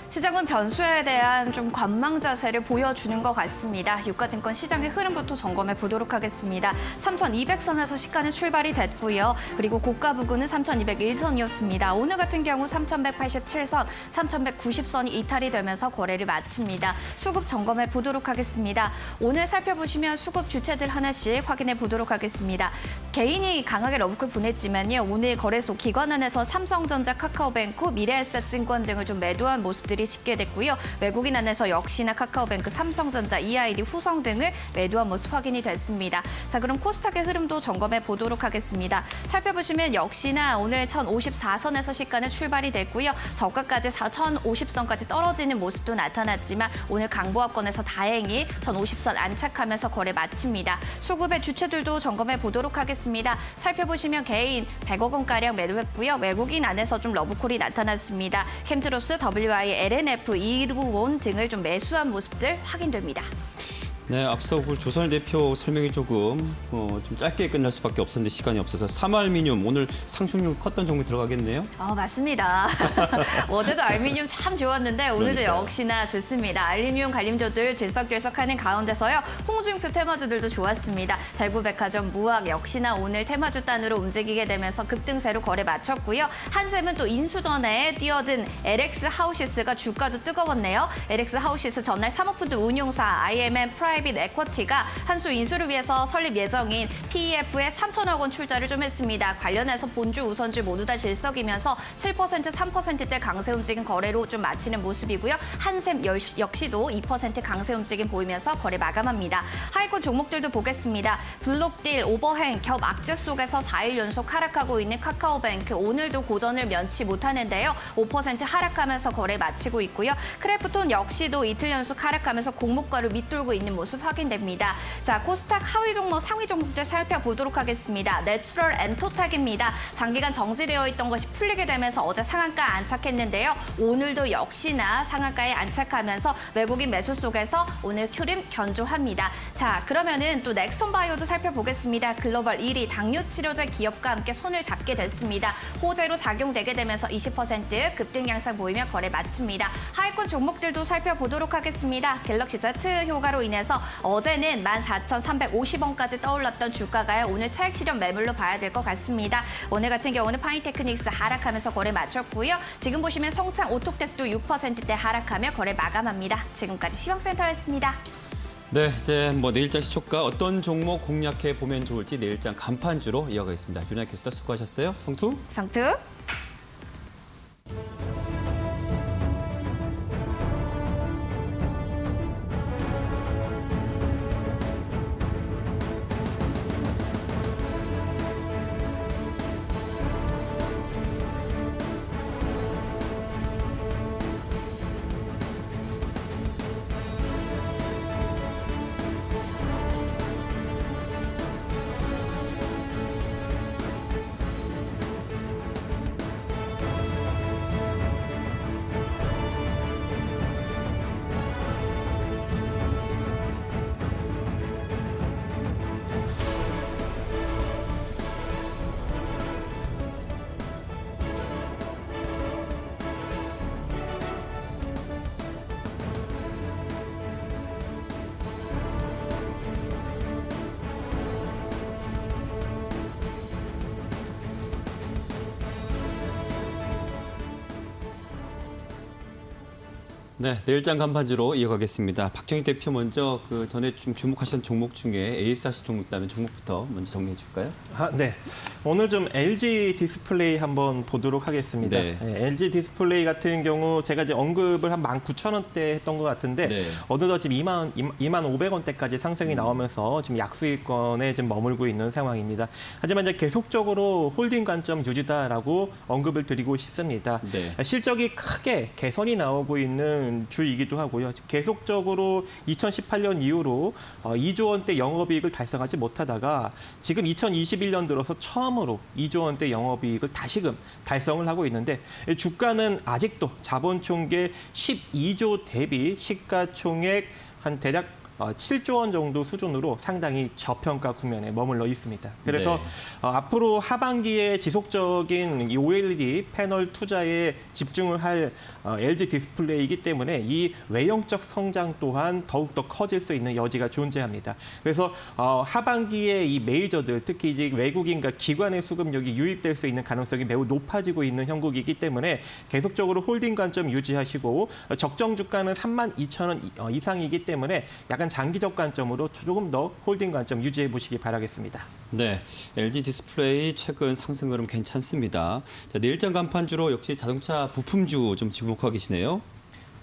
시장은 변수에 대한 좀 관망 자세를 보여주는 것 같습니다. 유가증권 시장의 흐름부터 점검해 보도록 하겠습니다. 3,200선에서 시가는 출발이 됐고요. 그리고 고가 부근은 3,201선이었습니다. 오늘 같은 경우 3,187선, 3,190선이 이탈이 되면서 거래를 마칩니다. 수급 점검해 보도록 하겠습니다. 오늘 살펴보시면 수급 주체들 하나씩 확인해 보도록 하겠습니다. 개인이 강하게 러브콜 보냈지만요. 오늘 거래소 기관 안에서 삼성전자, 카카오뱅크, 미래에셋증권 등을 좀 매도한 모습들이 쉽게 됐고요. 외국인 안에서 역시나 카카오뱅크, 삼성전자, EID, 후성 등을 매도한 모습 확인이 됐습니다. 자, 그럼 코스닥의 흐름도 점검해 보도록 하겠습니다. 살펴보시면 역시나 오늘 1,054선에서 시가는 출발이 됐고요. 저가까지 4,050선까지 떨어지는 모습도 나타났지만 오늘 강보합권에서 다행히 1,050선 안착하면서 거래 마칩니다. 수급의 주체들도 점검해 보도록 하겠습니다. 살펴보시면 개인 100억 원가량 매도했고요. 외국인 안에서 좀 러브콜이 나타났습니다. 캠트로스, WI, LNF, 이루온 등을 좀 매수한 모습들 확인됩니다. 네, 앞서 그 조선일 대표 설명이 조금 좀 짧게 끝날 수밖에 없었는데 시간이 없어서 사마알루미늄 오늘 상승률 컸던 종목이 들어가겠네요. 맞습니다. 어제도 알루미늄 참 좋았는데 오늘도 그러니까요. 역시나 좋습니다. 알루미늄 관림주들 들썩들썩하는 가운데서요. 홍준표 테마주들도 좋았습니다. 대구백화점, 무학 역시나 오늘 테마주 단으로 움직이게 되면서 급등세로 거래 마쳤고요. 한샘은 또 인수 전에 뛰어든 LX 하우시스가 주가도 뜨거웠네요. LX 하우시스 전날 사모펀드 운용사 IMM 프라이빗 에쿼티가 한수 인수를 위해서 설립 예정인 PEF에 3천억 원 출자를 좀 했습니다. 관련해서 본주, 우선주 모두 다 질석이면서 7%, 3%대 강세 움직임 거래로 좀 마치는 모습이고요. 한샘 역시도 2% 강세 움직임 보이면서 거래 마감합니다. 하이콘 종목들도 보겠습니다. 블록딜, 오버행, 겹 악재 속에서 4일 연속 하락하고 있는 카카오뱅크 오늘도 고전을 면치 못하는데요. 5% 하락하면서 거래 마치고 있고요. 크래프톤 역시도 이틀 연속 하락하면서 공모가를 밑돌고 있는 모습 확인됩니다. 자, 코스닥 하위 종목, 상위 종목들 살펴보도록 하겠습니다. 내추럴 엔토텍입니다. 장기간 정지되어 있던 것이 풀리게 되면서 어제 상한가 안착했는데요. 오늘도 역시나 상한가에 안착하면서 외국인 매수 속에서 오늘 흐름 견조합니다. 자, 그러면은 또 넥슨바이오도 살펴보겠습니다. 글로벌 1위 당뇨 치료제 기업과 함께 손을 잡게 됐습니다. 호재로 작용되게 되면서 20% 급등 양상 보이며 거래 마칩니다. 하이콘 종목들도 살펴보도록 하겠습니다. 갤럭시 Z 효과로 인해서 되면서 어제는 14,350원까지 떠올랐던 주가가요. 오늘 차익 실현 매물로 봐야 될 것 같습니다. 오늘 같은 경우는 파인테크닉스 하락하면서 거래 마쳤고요. 지금 보시면 성창 오톡텍도 6%대 하락하며 거래 마감합니다. 지금까지 시황센터였습니다. 네, 이제 뭐 내일장 시초가 어떤 종목 공략해 보면 좋을지 내일장 간판주로 이어가겠습니다. 윤아 캐스터 수고하셨어요. 성투. 성투. 네, 내일장 간판주로 이어가겠습니다. 박정희 대표 먼저 그 전에 좀 주목하셨던 종목 중에 AS40 종목 있다면 종목부터 먼저 정리해 줄까요? 네. 오늘 좀 LG 디스플레이 한번 보도록 하겠습니다. 네. LG 디스플레이 같은 경우 제가 이제 언급을 한 19,000원대 했던 것 같은데 네. 어느덧 지금 25,500원대까지 상승이 나오면서 지금 약수익권에 지금 머물고 있는 상황입니다. 하지만 이제 계속적으로 홀딩 관점 유지다라고 언급을 드리고 싶습니다. 네. 실적이 크게 개선이 나오고 있는 주이기도 하고요. 계속적으로 2018년 이후로 2조 원대 영업이익을 달성하지 못하다가 지금 2021년 들어서 처음으로 2조 원대 영업이익을 다시금 달성을 하고 있는데 주가는 아직도 자본 총계 12조 대비 시가총액 한 대략 7조 원 정도 수준으로 상당히 저평가 국면에 머물러 있습니다. 그래서 네. 앞으로 하반기에 지속적인 이 OLED 패널 투자에 집중을 할 LG 디스플레이이기 때문에 이 외형적 성장 또한 더욱더 커질 수 있는 여지가 존재합니다. 그래서 하반기에 이 메이저들, 특히 이제 외국인과 기관의 수급력이 유입될 수 있는 가능성이 매우 높아지고 있는 형국이기 때문에 계속적으로 홀딩 관점 유지하시고 적정 주가는 32,000원 이상이기 때문에 약간 장기적 관점으로 조금 더 홀딩 관점 유지해 보시기 바라겠습니다. 네, LG 디스플레이 최근 상승 흐름 괜찮습니다. 자, 내일장 간판주로 역시 자동차 부품주 좀 주목하고 계시네요.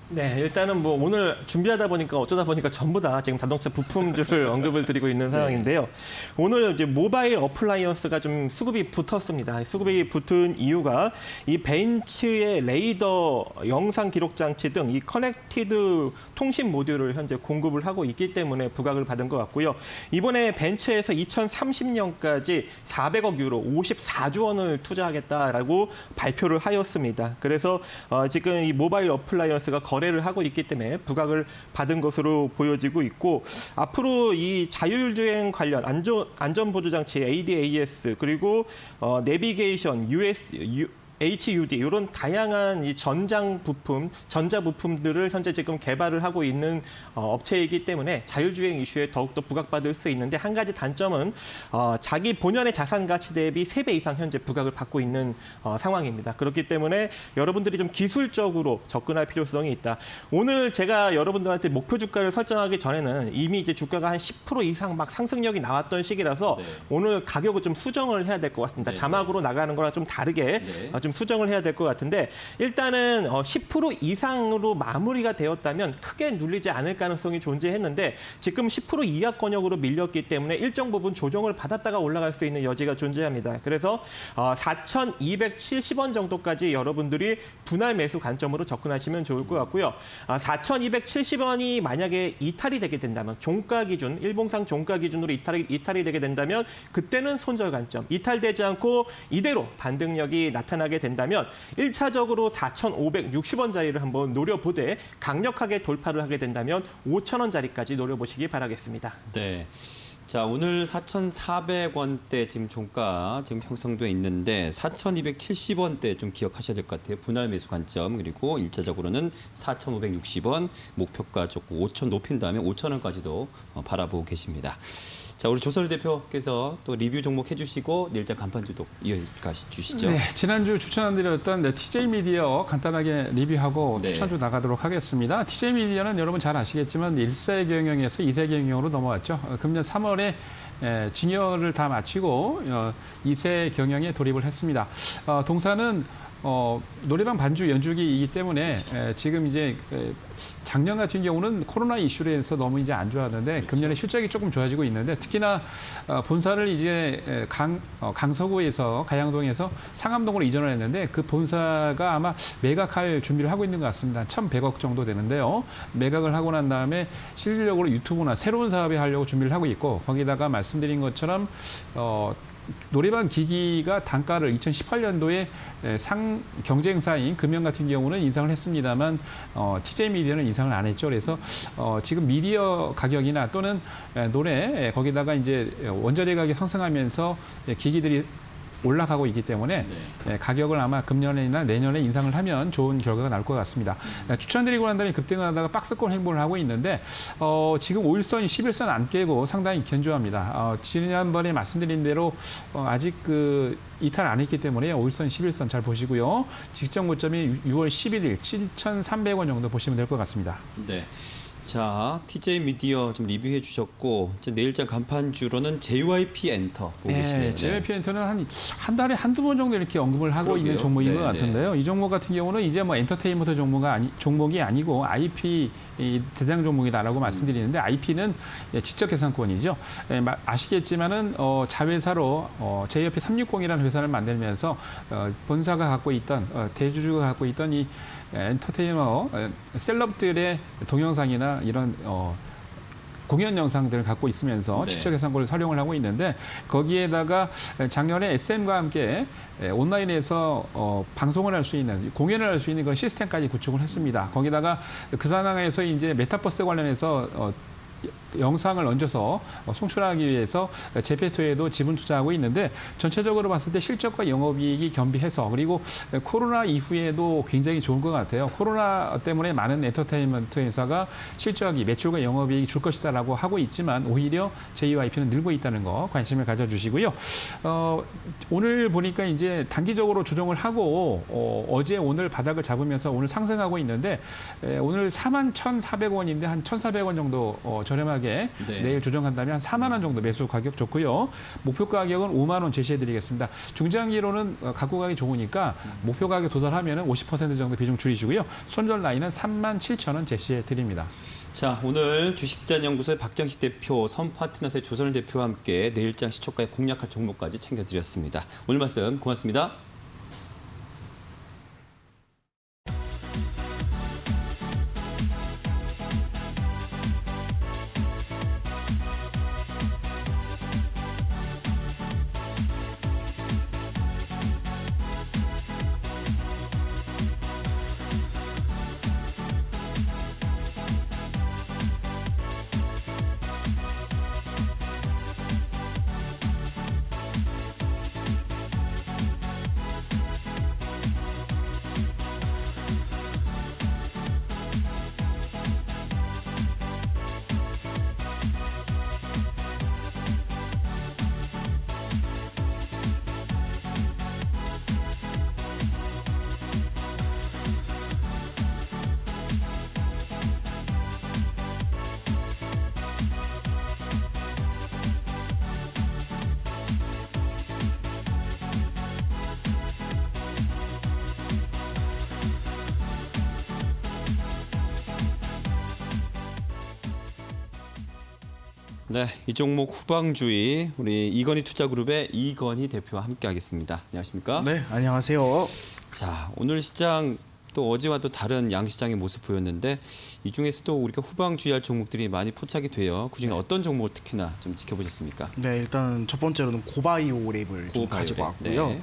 네, 일단은 뭐 오늘 준비하다 보니까 어쩌다 보니까 전부 다 지금 자동차 부품주를 언급을 드리고 있는 상황인데요. 오늘 이제 모바일 어플라이언스가 좀 수급이 붙었습니다. 수급이 붙은 이유가 이 벤츠의 레이더 영상 기록 장치 등 이 커넥티드 통신 모듈을 현재 공급을 하고 있기 때문에 부각을 받은 것 같고요. 이번에 벤츠에서 2030년까지 400억 유로, 54조 원을 투자하겠다라고 발표를 하였습니다. 그래서 지금 이 모바일 어플라이언스가 거래를 하고 있기 때문에 부각을 받은 것으로 보여지고 있고 앞으로 이 자율주행 관련 안전보조장치 ADAS 그리고 내비게이션 HUD 이런 다양한 이 전장 부품, 전자 부품들을 현재 지금 개발을 하고 있는 업체이기 때문에 자율주행 이슈에 더욱더 부각받을 수 있는데 한 가지 단점은 자기 본연의 자산 가치 대비 3배 이상 현재 부각을 받고 있는 상황입니다. 그렇기 때문에 여러분들이 좀 기술적으로 접근할 필요성이 있다. 오늘 제가 여러분들한테 목표 주가를 설정하기 전에는 이미 이제 주가가 한 10% 이상 막 상승력이 나왔던 시기라서 네. 오늘 가격을 좀 수정을 해야 될 것 같습니다. 네, 자막으로 나가는 거랑 좀 다르게 네. 좀 수정을 해야 될 것 같은데 일단은 10% 이상으로 마무리가 되었다면 크게 눌리지 않을 가능성이 존재했는데 지금 10% 이하권역으로 밀렸기 때문에 일정 부분 조정을 받았다가 올라갈 수 있는 여지가 존재합니다. 그래서 4,270원 정도까지 여러분들이 분할 매수 관점으로 접근하시면 좋을 것 같고요. 4,270원이 만약에 이탈이 되게 된다면 종가 기준, 일봉상 종가 기준으로 이탈이 되게 된다면 그때는 손절 관점, 이탈되지 않고 이대로 반등력이 나타나게 된다면 1차적으로 4,560원짜리를 한번 노려보되 강력하게 돌파를 하게 된다면 5,000원짜리까지 노려보시기 바라겠습니다. 네. 자, 오늘 4,400원대 지금 종가 지금 형성돼 있는데 4,270원대 좀 기억하셔야 될 것 같아요. 분할 매수 관점. 그리고 일자적으로는 4,560원 목표가 조금 5,000 높인 다음에 5,000원까지도 바라보고 계십니다. 자, 우리 조설 대표께서 또 리뷰 종목 해주시고 내일장 간판주도 이어가 주시죠. 네, 지난주 추천드렸던 TJ 미디어 간단하게 리뷰하고 네. 추천주 나가도록 하겠습니다. TJ 미디어는 여러분 잘 아시겠지만 1세 경영에서 2세 경영으로 넘어왔죠. 금년 3월에 증여를 다 마치고 2세 경영에 돌입을 했습니다. 동사는 노래방 반주 연주기이기 때문에 지금 이제 작년 같은 경우는 코로나 이슈로 해서 너무 이제 안 좋았는데 금년에 실적이 조금 좋아지고 있는데 특히나 본사를 이제 강서구에서 가양동에서 상암동으로 이전을 했는데 그 본사가 아마 매각할 준비를 하고 있는 것 같습니다. 1,100억 정도 되는데요. 매각을 하고 난 다음에 실질적으로 유튜브나 새로운 사업에 하려고 준비를 하고 있고 거기다가 말씀드린 것처럼 노래방 기기가 단가를 2018년도에 경쟁사인 금연 같은 경우는 인상을 했습니다만 TJ 미디어는 인상을 안 했죠. 그래서 지금 미디어 가격이나 또는 노래 거기다가 이제 원자재 가격이 상승하면서 기기들이 올라가고 있기 때문에 가격을 아마 금년이나 내년에 인상을 하면 좋은 결과가 나올 것 같습니다. 추천드리고 난 다음에 급등을 하다가 박스권 행보를 하고 있는데 지금 5일선, 11선 안 깨고 상당히 견조합니다. 지난번에 말씀드린 대로 아직 이탈 안 했기 때문에 5일선, 11선 잘 보시고요. 직전 고점이 6월 11일 7,300원 정도 보시면 될 것 같습니다. 네. 자, TJ 미디어 좀 리뷰해 주셨고 이제 내일장 간판주로는 JYP 엔터 보고 계시네요. 네, JYP 엔터는 한 달에 한두 번 정도 이렇게 언급을 하고 그러게요. 있는 종목인 네, 것 같은데요. 이 종목 같은 경우는 이제 뭐 엔터테인먼트 종목이 아니고 IP 대장 종목이다라고 말씀드리는데 IP는 지적 계산권이죠. 아시겠지만은 자회사로 JYP 360이라는 회사를 만들면서 본사가 갖고 있던 대주주가 갖고 있던 이 엔터테이너 셀럽들의 동영상이나 이런 공연 영상들을 갖고 있으면서 네. 지적 계산권을 활용을 하고 있는데 거기에다가 작년에 SM과 함께 온라인에서 방송을 할 수 있는 공연을 할 수 있는 그런 시스템까지 구축을 했습니다. 거기다가 그 상황에서 이제 메타버스 관련해서 영상을 얹어서 송출하기 위해서 제페토에도 지분 투자하고 있는데 전체적으로 봤을 때 실적과 영업이익이 겸비해서 그리고 코로나 이후에도 굉장히 좋은 것 같아요. 코로나 때문에 많은 엔터테인먼트 회사가 실적이 매출과 영업이익이 줄 것이다라고 하고 있지만 오히려 JYP는 늘고 있다는 거 관심을 가져주시고요. 오늘 보니까 이제 단기적으로 조정을 하고 어제 오늘 바닥을 잡으면서 오늘 상승하고 있는데 오늘 41,400원인데 한 1,400원 정도 저렴하게 네. 내일 조정한다면 한 4만 원 정도 매수 가격 좋고요. 목표 가격은 5만 원 제시해드리겠습니다. 중장기로는 갖고 가기 좋으니까 목표 가격 도달하면 50% 정도 비중 줄이시고요. 손절 라인은 37,000원 제시해드립니다. 자, 오늘 주식자연구소의 박정식 대표, 선파트너스의 조선을 대표와 함께 내일장 시초가에 공략할 종목까지 챙겨드렸습니다. 오늘 말씀 고맙습니다. 네, 이 종목 후방주의 우리 이건희 투자그룹의 이건희 대표와 함께하겠습니다. 안녕하십니까? 네, 안녕하세요. 자, 오늘 시장 또 어제와 또 다른 양시장의 모습 보였는데 이 중에서도 우리가 후방주의할 종목들이 많이 포착이 돼요. 그중에 어떤 종목을 특히나 좀 지켜보셨습니까? 네, 일단 첫 번째로는 고바이오 랩을 좀 고바이오 가지고 랩, 왔고요. 네.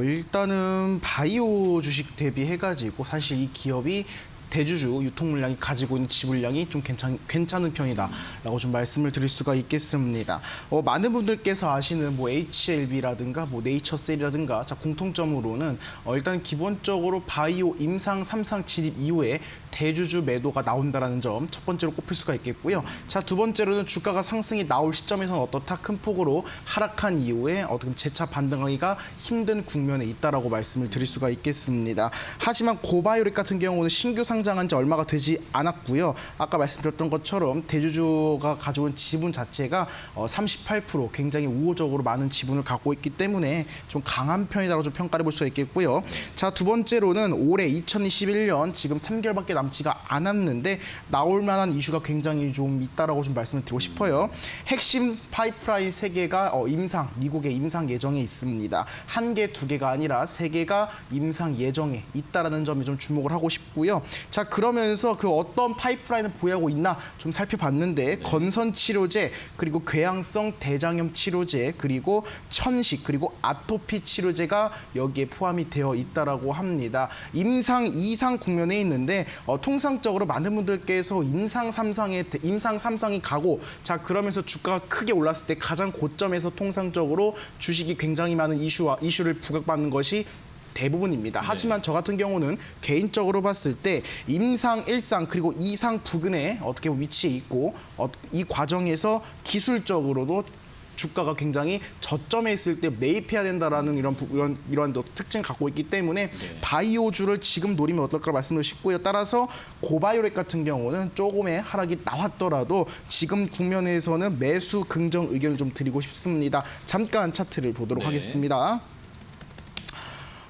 일단은 바이오 주식 대비해가지고 사실 이 기업이 대주주 유통 물량이 가지고 있는 지불량이 좀 괜찮은 편이다라고 좀 말씀을 드릴 수가 있겠습니다. 많은 분들께서 아시는 뭐 HLB라든가 뭐 네이처셀이라든가 자 공통점으로는 일단 기본적으로 바이오, 임상, 3상 진입 이후에 대주주 매도가 나온다라는 점 첫 번째로 꼽힐 수가 있겠고요. 자, 두 번째로는 주가가 상승이 나올 시점에서는 어떻다 큰 폭으로 하락한 이후에 어떻게 재차 반등하기가 힘든 국면에 있다라고 말씀을 드릴 수가 있겠습니다. 하지만 고바이오렉 같은 경우는 신규 상장한 지 얼마가 되지 않았고요. 아까 말씀드렸던 것처럼 대주주가 가져온 지분 자체가 38% 굉장히 우호적으로 많은 지분을 갖고 있기 때문에 좀 강한 편이다라고 좀 평가를 볼 수가 있겠고요. 자, 두 번째로는 올해 2021년 지금 3개월밖에 남지가 않았는데 나올 만한 이슈가 굉장히 좀 있다라고 좀 말씀을 드리고 싶어요. 핵심 파이프라인 3개가 미국의 임상 예정에 있습니다. 1개, 2개가 아니라 3개가 임상 예정에 있다라는 점에 좀 주목을 하고 싶고요. 자, 그러면서 그 어떤 파이프라인을 보유하고 있나 좀 살펴봤는데 건선 치료제, 그리고 궤양성 대장염 치료제, 그리고 천식, 그리고 아토피 치료제가 여기에 포함이 되어 있다라고 합니다. 임상 2상 국면에 있는데 통상적으로 많은 분들께서 임상 3상이 가고 자 그러면서 주가가 크게 올랐을 때 가장 고점에서 통상적으로 주식이 굉장히 많은 이슈를 부각받는 것이 대부분입니다. 하지만 저 같은 경우는 개인적으로 봤을 때 임상 1상 그리고 2상 부근에 어떻게 위치해 있고 이 과정에서 기술적으로도 주가가 굉장히 저점에 있을 때 매입해야 된다라는 이런 특징을 갖고 있기 때문에 바이오주를 지금 노리면 어떨까 말씀을 싶고요. 따라서 고바이오렉 같은 경우는 조금의 하락이 나왔더라도 지금 국면에서는 매수 긍정 의견을 좀 드리고 싶습니다. 잠깐 차트를 보도록 하겠습니다.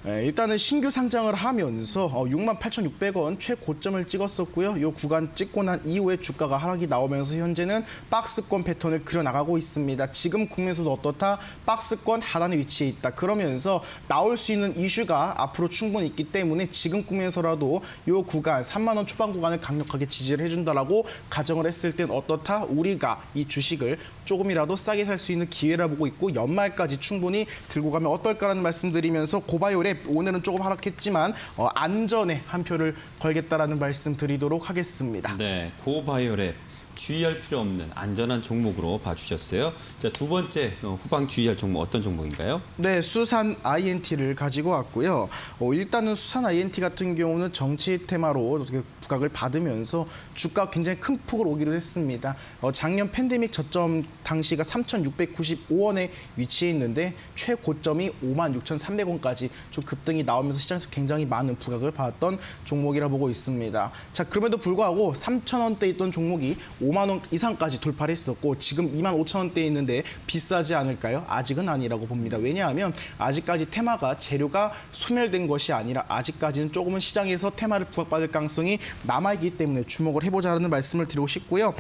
일단은 신규 상장을 하면서 68,600원 최고점을 찍었었고요. 이 구간 찍고 난 이후에 주가가 하락이 나오면서 현재는 박스권 패턴을 그려나가고 있습니다. 지금 국면에서도 어떻다? 박스권 하단에 위치해 있다. 그러면서 나올 수 있는 이슈가 앞으로 충분히 있기 때문에 지금 국면에서라도 이 구간 3만 원 초반 구간을 강력하게 지지를 해준다라고 가정을 했을 땐 어떻다? 우리가 이 주식을 조금이라도 싸게 살 수 있는 기회라 보고 있고 연말까지 충분히 들고 가면 어떨까라는 말씀드리면서 고바이오랩 오늘은 조금 하락했지만 안전에 한 표를 걸겠다라는 말씀 드리도록 하겠습니다. 네, 고바이오랩 주의할 필요 없는 안전한 종목으로 봐주셨어요. 자, 두 번째 후방 주의할 종목 어떤 종목인가요? 네, 수산 INT를 가지고 왔고요. 일단은 수산 INT 같은 경우는 정치 테마로 부각을 받으면서 주가가 굉장히 큰 폭으로 오기로 했습니다. 작년 팬데믹 저점 당시가 3,695원에 위치해 있는데 최고점이 56,300원까지 좀 급등이 나오면서 시장에서 굉장히 많은 부각을 받았던 종목이라 보고 있습니다. 자, 그럼에도 불구하고 3,000원대 있던 종목이 5만 원 이상까지 돌파를 했었고 지금 25,000원대에 있는데 비싸지 않을까요? 아직은 아니라고 봅니다. 왜냐하면 아직까지 테마가 재료가 소멸된 것이 아니라 아직까지는 조금은 시장에서 테마를 부각받을 가능성이 남아있기 때문에 주목을 해보자는 말씀을 드리고 싶고요.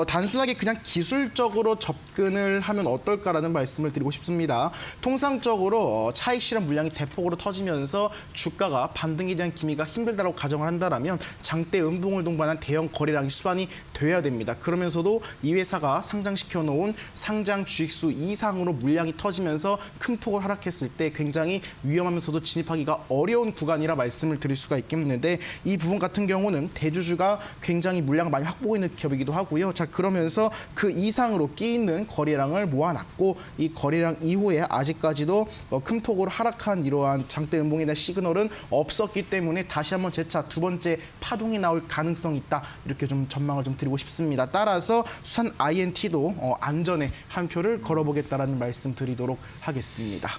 단순하게 그냥 기술적으로 접근을 하면 어떨까라는 말씀을 드리고 싶습니다. 통상적으로 차익 실현 물량이 대폭으로 터지면서 주가가 반등에 대한 기미가 힘들다고 가정을 한다면 장대 음봉을 동반한 대형 거래량이 수반이 돼야 됩니다. 그러면서도 이 회사가 상장시켜 놓은 상장 주식수 이상으로 물량이 터지면서 큰 폭을 하락했을 때 굉장히 위험하면서도 진입하기가 어려운 구간이라 말씀을 드릴 수가 있겠는데 이 부분 같은 경우는 대주주가 굉장히 물량을 많이 확보하고 있는 기업이기도 하고요. 자, 그러면서 그 이상으로 끼 있는 거래량을 모아놨고 이 거래량 이후에 아직까지도 큰 폭으로 하락한 이러한 장대 음봉에 대한 시그널은 없었기 때문에 다시 한번 재차 두 번째 파동이 나올 가능성이 있다. 이렇게 좀 전망을 좀 드리고 싶습니다. 따라서 수산 INT도 안전에 한 표를 걸어보겠다라는 말씀 드리도록 하겠습니다.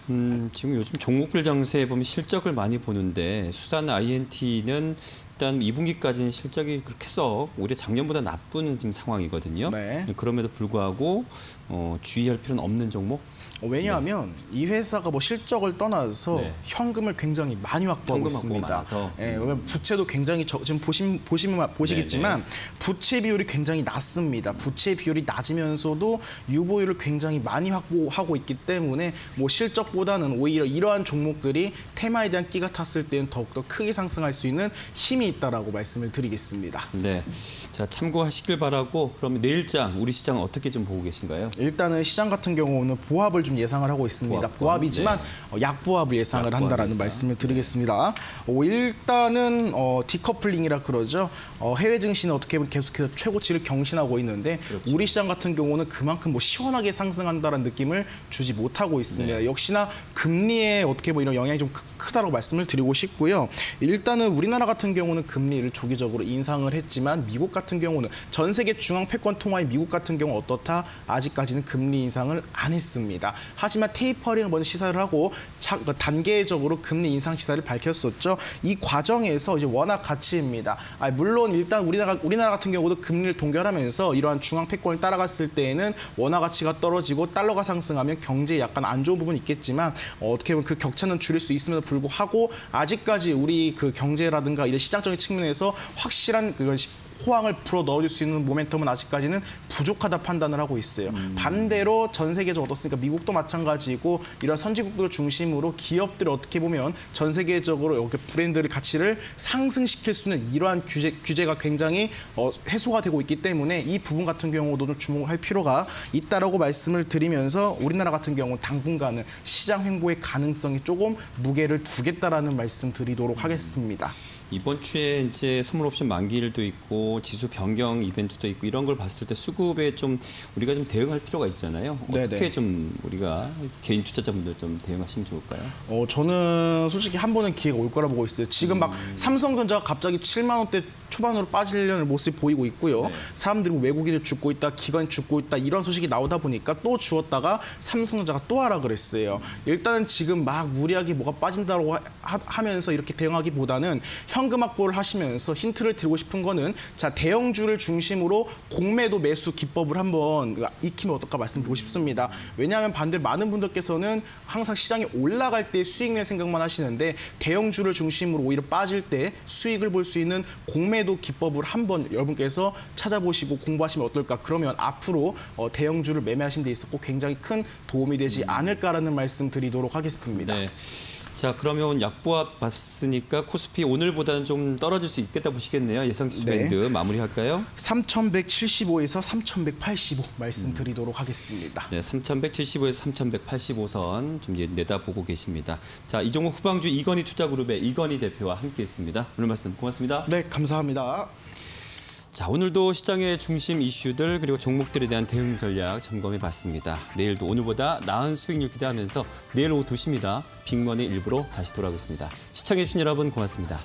지금 요즘 종목별 장세에 보면 실적을 많이 보는데 수산 INT는 일단 2분기까지는 실적이 그렇게 해서 오히려 작년보다 나쁜 지금 상황이거든요. 네. 그럼에도 불구하고 주의할 필요는 없는 종목? 왜냐하면 이 회사가 뭐 실적을 떠나서 네. 현금을 굉장히 많이 확보하고 현금 확보가 있습니다. 많아서. 왜냐면 부채도 굉장히 지금 보시겠지만 네네. 부채 비율이 굉장히 낮습니다. 부채 비율이 낮으면서도 유보율을 굉장히 많이 확보하고 있기 때문에 뭐 실적보다는 오히려 이러한 종목들이 테마에 대한 끼가 탔을 때는 더욱더 크게 상승할 수 있는 힘이 있다라고 말씀을 드리겠습니다. 네. 자, 참고하시길 바라고 그러면 내일장 우리 시장은 어떻게 좀 보고 계신가요? 일단은 시장 같은 경우는 보합을 좀 좀 예상을 하고 있습니다. 보합, 보합이지만 약보합을 예상을 약보합 한다라는 예상. 말씀을 드리겠습니다. 일단은 디커플링이라 그러죠. 해외 증시는 어떻게 보면 계속해서 최고치를 경신하고 있는데 그렇죠. 우리 시장 같은 경우는 그만큼 뭐 시원하게 상승한다는 느낌을 주지 못하고 있습니다. 네. 역시나 금리에 어떻게 보면 이런 영향이 좀 크다고 말씀을 드리고 싶고요. 일단은 우리나라 같은 경우는 금리를 조기적으로 인상을 했지만 미국 같은 경우는 전 세계 중앙 패권 통화의 미국 같은 경우 어떻다? 아직까지는 금리 인상을 안 했습니다. 하지만 테이퍼링을 먼저 시사를 하고 단계적으로 금리 인상 시사를 밝혔었죠. 이 과정에서 이제 워낙 가치입니다. 물론 일단 우리나라 같은 경우도 금리를 동결하면서 이러한 중앙 패권을 따라갔을 때에는 원화 가치가 떨어지고 달러가 상승하면 경제에 약간 안 좋은 부분이 있겠지만 어떻게 보면 그 격차는 줄일 수 있음에도 불구하고 아직까지 우리 그 경제라든가 이런 시장적인 측면에서 확실한 그런 호황을 불어 넣어줄 수 있는 모멘텀은 아직까지는 부족하다 판단을 하고 있어요. 반대로 전 세계적으로 어떻습니까? 미국도 마찬가지고 이런 선진국들 중심으로 기업들이 어떻게 보면 전 세계적으로 이렇게 브랜드의 가치를 상승시킬 수 있는 이러한 규제가 굉장히 해소가 되고 있기 때문에 이 부분 같은 경우도 좀 주목을 할 필요가 있다라고 말씀을 드리면서 우리나라 같은 경우 당분간은 시장 횡보의 가능성이 조금 무게를 두겠다라는 말씀 드리도록 하겠습니다. 이번 주에 이제 선물 옵션 만기일도 있고 지수 변경 이벤트도 있고 이런 걸 봤을 때 수급에 좀 우리가 좀 대응할 필요가 있잖아요. 어떻게 네네. 좀 우리가 개인 투자자분들 좀 대응하시면 좋을까요? 저는 솔직히 한 번은 기회가 올 거라 보고 있어요. 지금 막 삼성전자가 갑자기 7만 원대 초반으로 빠지려는 모습이 보이고 있고요. 네. 사람들이 외국인을 죽고 있다, 기관이 죽고 있다 이런 소식이 나오다 보니까 또 주었다가 삼성전자가 또 하라 그랬어요. 일단은 지금 막 무리하게 뭐가 빠진다고 하면서 이렇게 대응하기보다는 현금 확보를 하시면서 힌트를 드리고 싶은 거는 자 대형주를 중심으로 공매도 매수 기법을 한번 익히면 어떨까 말씀드리고 싶습니다. 왜냐하면 반대로 많은 분들께서는 항상 시장이 올라갈 때 수익 낼 생각만 하시는데 대형주를 중심으로 오히려 빠질 때 수익을 볼 수 있는 공매도 기법을 한번 여러분께서 찾아보시고 공부하시면 어떨까. 그러면 앞으로 대형주를 매매하신 데 있었고 굉장히 큰 도움이 되지 않을까라는 말씀 드리도록 하겠습니다. 네. 자, 그러면 약보합 봤으니까 코스피 오늘보다는 좀 떨어질 수 있겠다 보시겠네요. 예상 지수 네. 밴드 마무리할까요? 3,175에서 3,185 말씀드리도록 하겠습니다. 네, 3,175에서 3,185선 좀 내다보고 계십니다. 자, 이 종목 후방주 이건희 투자그룹의 이건희 대표와 함께했습니다. 오늘 말씀 고맙습니다. 네, 감사합니다. 자, 오늘도 시장의 중심 이슈들 그리고 종목들에 대한 대응 전략 점검해봤습니다. 내일도 오늘보다 나은 수익률 기대하면서 내일 오후 2시입니다. 빅머니 일부로 다시 돌아오겠습니다. 시청해주신 여러분 고맙습니다.